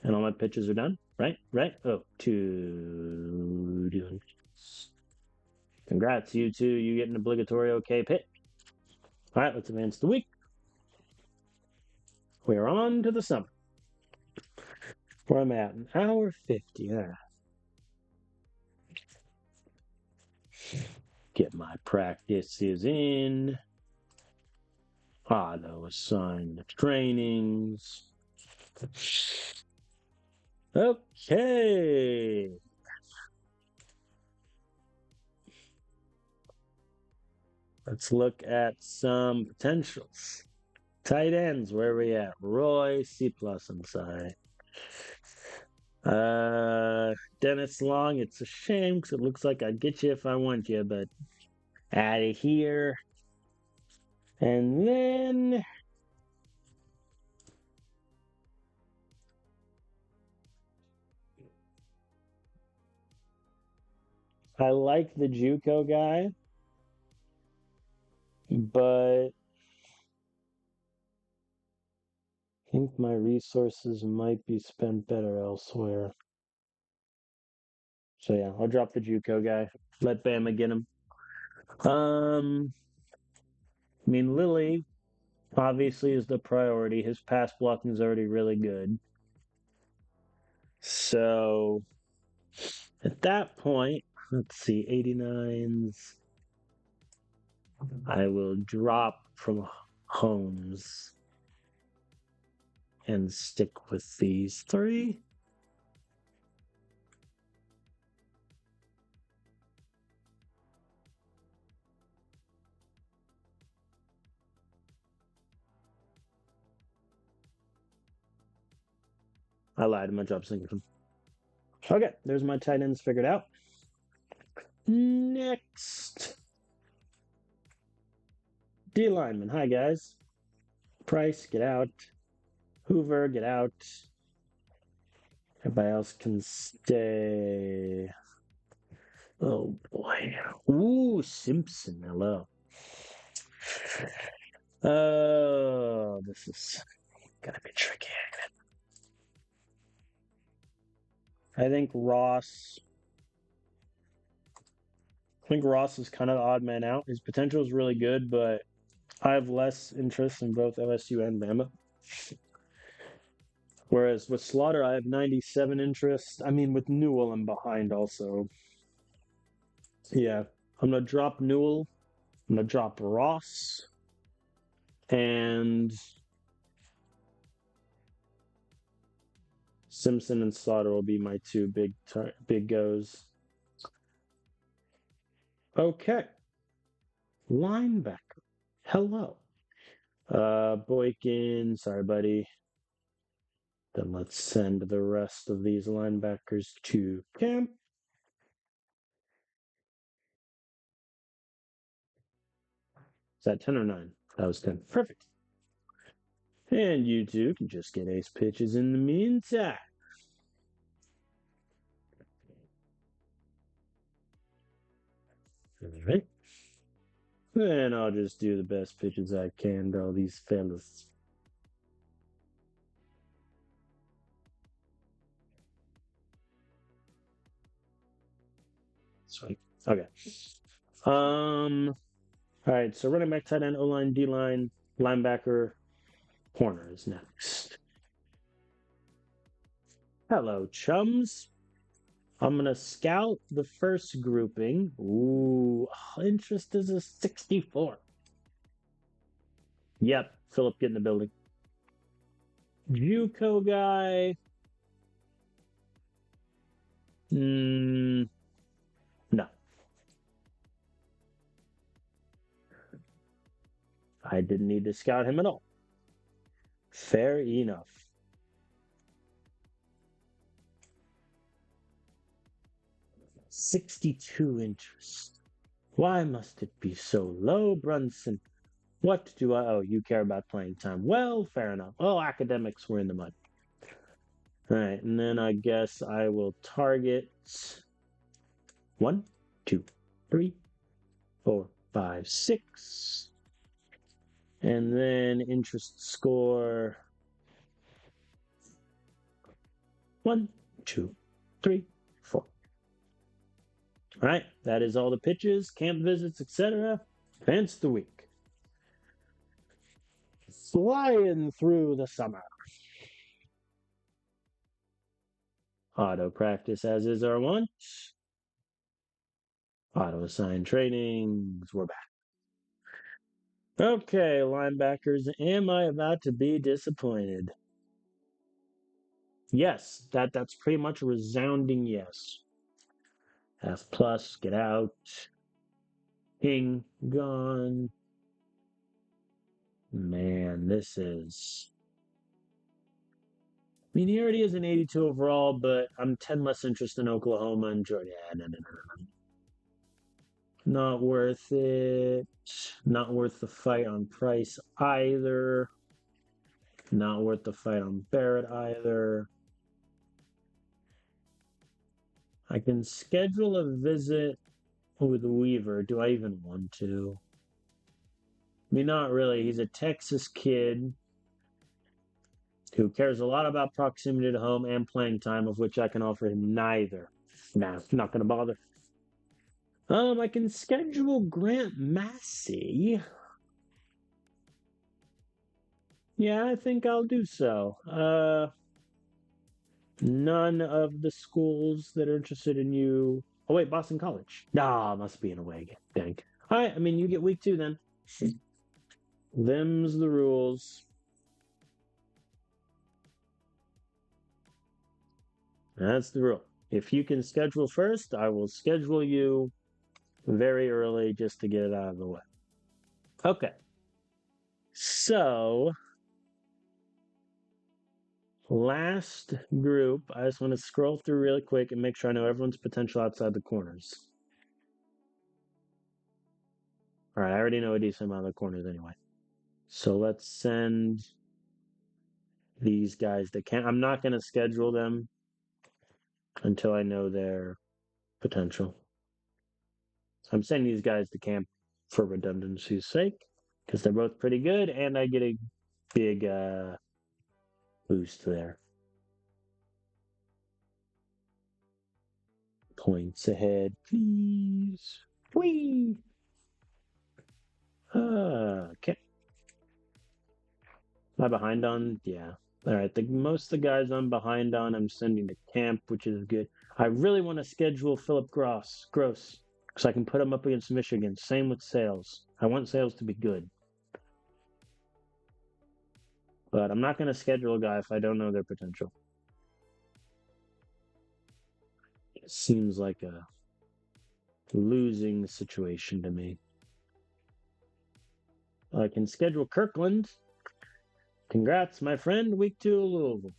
And all my pitches are done, right? Oh, 2. Congrats, you two. You get an obligatory okay pitch. All right, let's advance the week. We're on to the summer. Where I'm at, an hour 50. Yeah. Get my practices in. Auto assign the trainings. Okay. Let's look at some potentials. Tight ends, where are we at? Roy, C plus, I'm sorry. Dennis Long, it's a shame because it looks like I'd get you if I want you, but out of here. And then I like the JUCO guy, but I think my resources might be spent better elsewhere. So yeah, I'll drop the JUCO guy. Let Bama get him. I mean, Lilly obviously is the priority. His pass blocking is already really good. So at that point, let's see, 89s. I will drop from Holmes and stick with these 3. I lied. My job's thinking. Okay, there's my tight ends figured out. Next. D lineman. Hi, guys. Price, get out. Hoover, get out. Everybody else can stay. Oh, boy. Ooh, Simpson. Hello. Oh, this is going to be tricky. I think Ross. I think Ross is kind of the odd man out. His potential is really good, but I have less interest in both LSU and Bama. Whereas with Slaughter, I have 97 interest. I mean, with Newell, I'm behind also. Yeah, I'm gonna drop Newell. I'm gonna drop Ross, and Simpson and Slaughter will be my two big goes. Okay, linebacker. Hello, Boykin. Sorry, buddy. Then let's send the rest of these linebackers to camp. Is that 10 or 9? That was 10. Perfect. And you two can just get ace pitches in the meantime. All right. Then I'll just do the best pitches I can to all these fellas. Sweet. Okay. All right. So running back, tight end, O line, D line, linebacker, corner is next. Hello, chums. I'm gonna scout the first grouping. Ooh, interest is a 64. Yep, Philip, get in the building. JUCO guy. No, I didn't need to scout him at all. Fair enough. $62 interest. Why must it be so low, Brunson? What do I owe? You care about playing time. Well, fair enough. Oh, academics were in the mud. All right, and then I guess I will target 1, 2, 3, 4, 5, 6. And then interest score 1, 2, 3, 4. All right, that is all the pitches, camp visits, etc. Hence the week. Flying through the summer. Auto practice as is our want. Auto assigned trainings. We're back. Okay, linebackers, am I about to be disappointed? Yes, that's pretty much a resounding yes. F plus, get out. King gone. Man, this is. I mean, he already is an 82 overall, but I'm 10 less interested in Oklahoma and Georgia. No. Not worth it. Not worth the fight on Price either. Not worth the fight on Barrett either. I can schedule a visit with Weaver. Do I even want to? I mean, not really. He's a Texas kid who cares a lot about proximity to home and playing time, of which I can offer him neither. Nah, not going to bother. I can schedule Grant Massey. Yeah, I think I'll do so. None of the schools that are interested in you. Oh wait, Boston College. Nah, must be an away game. Dang. All right, I mean you get week 2 then. Them's the rules. That's the rule. If you can schedule first, I will schedule you very early just to get it out of the way. Okay. So, last group, I just want to scroll through really quick and make sure I know everyone's potential outside the corners. All right, I already know a decent amount of the corners anyway. So let's send these guys to camp. I'm not going to schedule them until I know their potential. I'm sending these guys to camp for redundancy's sake because they're both pretty good and I get a big boost there. points ahead, please. Whee! Okay. Am I behind on? Yeah. All right. Most of the guys I'm behind on, I'm sending to camp, which is good. I really want to schedule Philip Gross, because I can put him up against Michigan. Same with Sales. I want Sales to be good. But I'm not going to schedule a guy if I don't know their potential. It seems like a losing situation to me. I can schedule Kirkland. Congrats, my friend. Week 2, Louisville.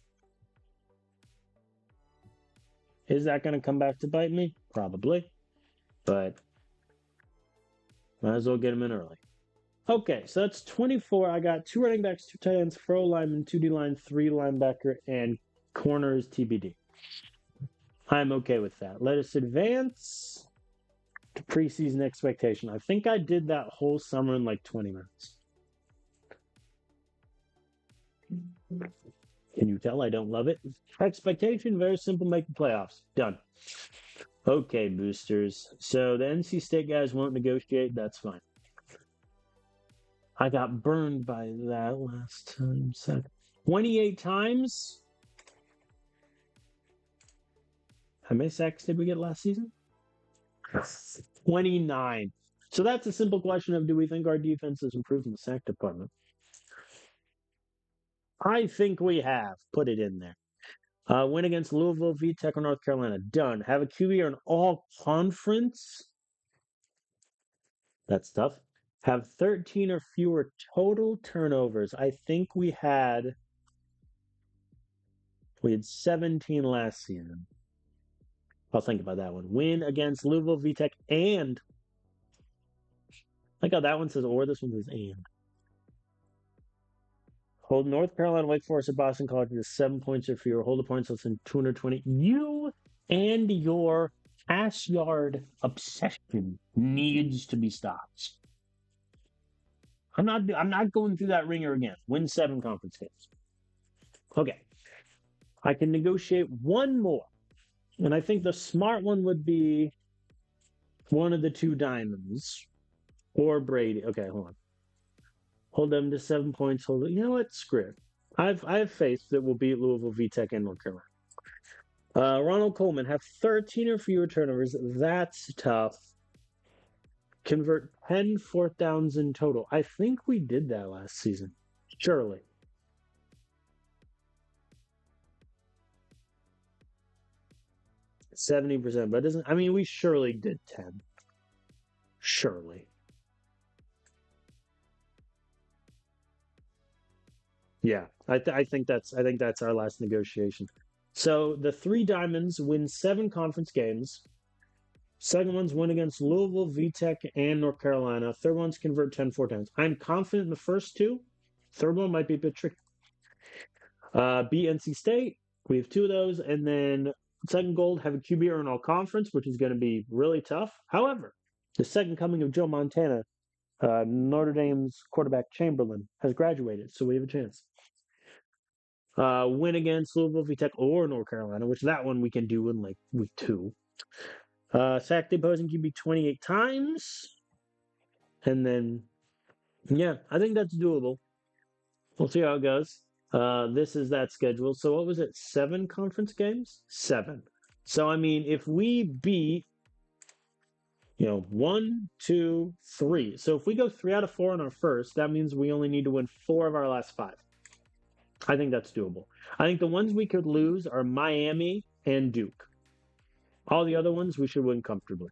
Is that going to come back to bite me? Probably. But might as well get him in early. Okay, so that's 24. I got 2 running backs, 2 tight ends, 4 linemen, 2 D line, 3 linebacker, and corners TBD. I'm okay with that. Let us advance to preseason expectation. I think I did that whole summer in like 20 minutes. Can you tell I don't love it? Expectation, very simple, make the playoffs. Done. Okay, boosters. So the NC State guys won't negotiate. That's fine. I got burned by that last time. 28 times? How many sacks did we get last season? 29. So that's a simple question of, do we think our defense has improved in the sack department? I think we have. Put it in there. Win against Louisville, VTech, or North Carolina. Done. Have a QB or an all-conference? That's tough. Have 13 or fewer total turnovers. I think we had 17 last season. I'll think about that one. Win against Louisville, VTech, and I like how that one says or, this one says and. Hold North Carolina, Wake Forest, and Boston College to 7 points or fewer. Hold the points less than 220. You and your ass yard obsession needs to be stopped. I'm not going through that ringer again. Win 7 conference games. Okay. I can negotiate one more. And I think the smart one would be one of the 2 diamonds. Or Brady. Okay, hold on. Hold them to 7 points. Hold it. You know what? Screw it. I have faith that we'll beat Louisville, VTech, and North Carolina. Ronald Coleman, have 13 or fewer turnovers. That's tough. Convert 10 fourth downs in total. I think we did that last season. Surely. %70%, but it doesn't. I mean, we surely did 10. Surely. Yeah, I think that's our last negotiation. So the 3 diamonds win 7 conference games. Second one's win against Louisville, VTech, and North Carolina. Third one's convert 10 4 times. I'm confident in the first 2. Third one might be a bit tricky. Beat NC State. We have 2 of those, and then second gold, have a QB or an all conference, which is going to be really tough. However, the second coming of Joe Montana, Notre Dame's quarterback Chamberlain, has graduated, so we have a chance. Win against Louisville, VTech, or North Carolina, which that one we can do in like week 2. Sack the opposing QB 28 times. And then, yeah, I think that's doable. We'll see how it goes. This is that schedule. So what was it? 7 conference games? 7. So, I mean, if we beat, 1, 2, 3. So if we go 3 out of 4 on our first, that means we only need to win 4 of our last 5. I think that's doable. I think the ones we could lose are Miami and Duke. All the other ones we should win comfortably.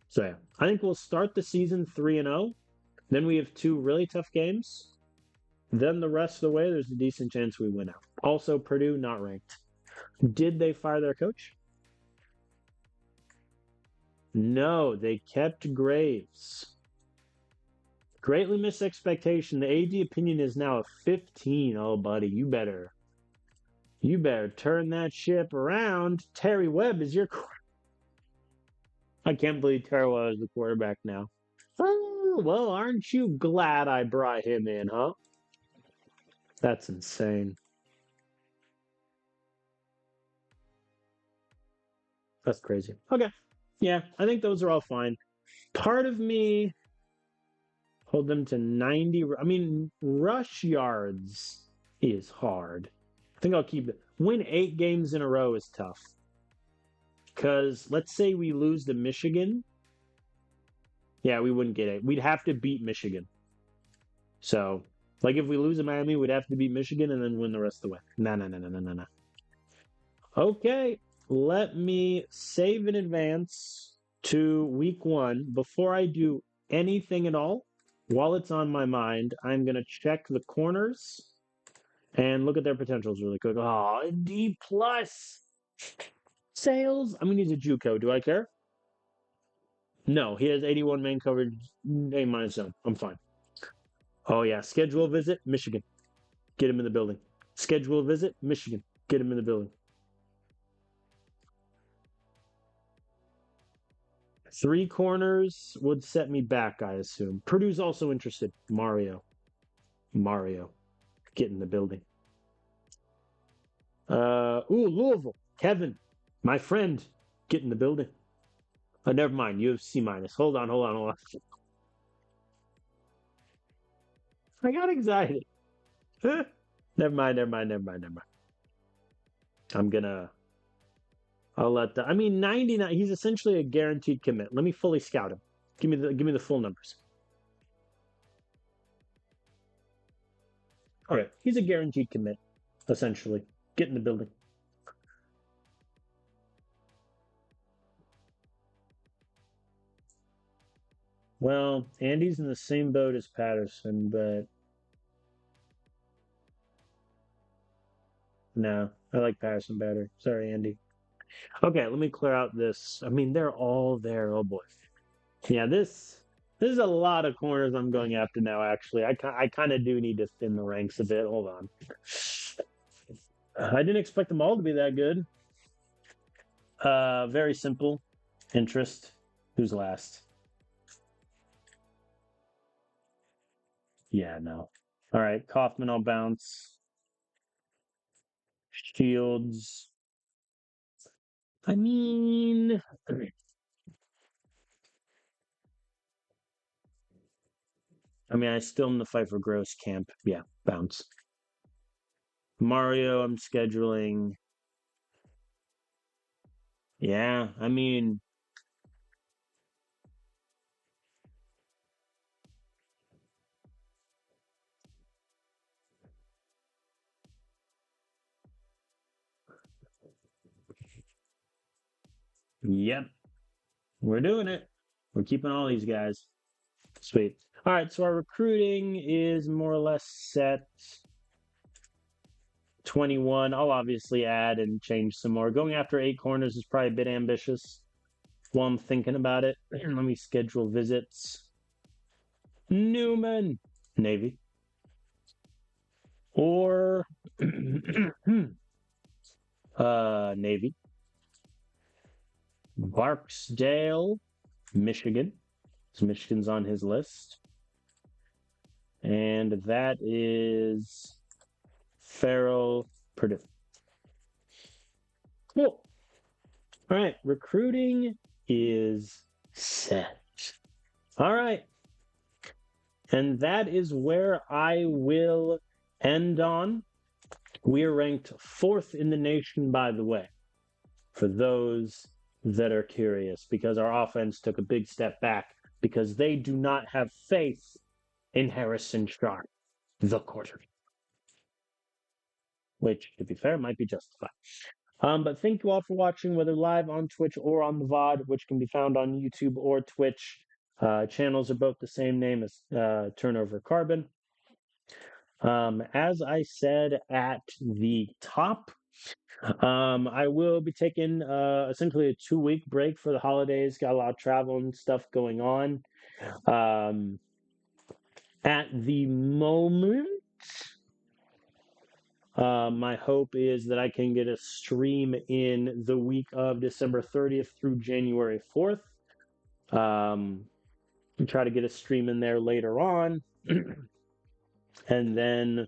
So yeah, I think we'll start the season 3-0. Then we have 2 really tough games. Then the rest of the way, there's a decent chance we win out. Also, Purdue not ranked. Did they fire their coach? No, they kept Graves. Greatly missed expectation. The AD opinion is now a 15. Oh, buddy, you better turn that ship around. Terry Webb is your I can't believe Terry Webb is the quarterback now. Oh, well, aren't you glad I brought him in, huh? That's insane. That's crazy. Okay. Yeah, I think those are all fine. Part of me hold them to 90. I mean, rush yards is hard. I think I'll keep it. Win 8 games in a row is tough. Because let's say we lose to Michigan. Yeah, we wouldn't get it. We'd have to beat Michigan. So, like, if we lose to Miami, we'd have to beat Michigan and then win the rest of the way. No, no, no, no, no, no, no. Okay, let me save in advance to week 1. Before I do anything at all, while it's on my mind, I'm going to check the corners and look at their potentials really quick. Oh, D plus sales. I'm going to use a JUCO. Do I care? No, he has 81 man coverage, A minus zone. I'm fine. Oh, yeah. Schedule visit, Michigan. Get him in the building. Schedule visit, Michigan. Get him in the building. 3 corners would set me back, I assume. Purdue's also interested. Mario. Get in the building. Louisville. Kevin. My friend. Get in the building. Oh, never mind. You have C minus. Hold on. I got excited. Never mind. I'll let the. I mean, 99. He's essentially a guaranteed commit. Let me fully scout him. Give me the full numbers. All right, he's a guaranteed commit, essentially. Get in the building. Well, Andy's in the same boat as Patterson, but no, I like Patterson better. Sorry, Andy. Okay, let me clear out this. I mean, they're all there. Oh boy. Yeah, this is a lot of corners I'm going after now. Actually, I kind of do need to thin the ranks a bit. Hold on. I didn't expect them all to be that good. Very simple. Interest. Who's last? Yeah, no. All right, Kaufman, I'll bounce. Shields. I mean, I still in the fight for Gross camp. Yeah, bounce. Mario, I'm scheduling. Yeah, I mean, yep, we're doing it. We're keeping all these guys. Sweet. All right, so our recruiting is more or less set. 21. I'll obviously add and change some more. Going after 8 corners is probably a bit ambitious while I'm thinking about it. Let me schedule visits. Newman, Navy. Or Navy. Barksdale, Michigan. So Michigan's on his list. And that is Farrell, Purdue. Cool. All right, recruiting is set. All right. And that is where I will end on. We are ranked 4th in the nation, by the way, for those that are curious, because our offense took a big step back because they do not have faith in Harrison Sharp, the quarterback. Which, to be fair, might be justified. But thank you all for watching, whether live on Twitch or on the VOD, which can be found on YouTube or Twitch. Channels are both the same name as Turnover Carbon. As I said at the top, I will be taking essentially a 2-week break for the holidays. Got a lot of travel and stuff going on. At the moment, my hope is that I can get a stream in the week of December 30th through January 4th. Try to get a stream in there later on. And then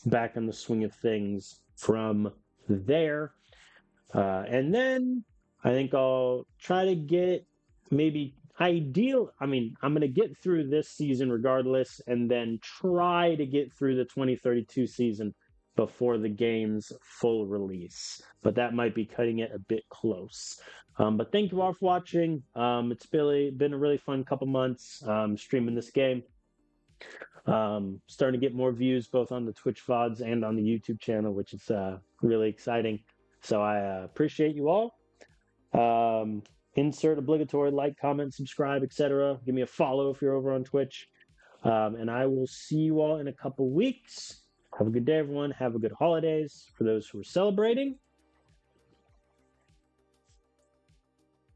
back in the swing of things from there. And then I think I'll try to get maybe ideal. I mean, I'm going to get through this season regardless, and then try to get through the 2032 season before the game's full release. But that might be cutting it a bit close. But thank you all for watching. It's been a really fun couple months streaming this game. Starting to get more views both on the Twitch VODs and on the YouTube channel, which is really exciting. So I appreciate you all. Insert obligatory like, comment, subscribe, etc. Give me a follow if you're over on Twitch. And I will see you all in a couple weeks. Have a good day, everyone. Have a good holidays for those who are celebrating.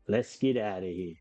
Let's get out of here.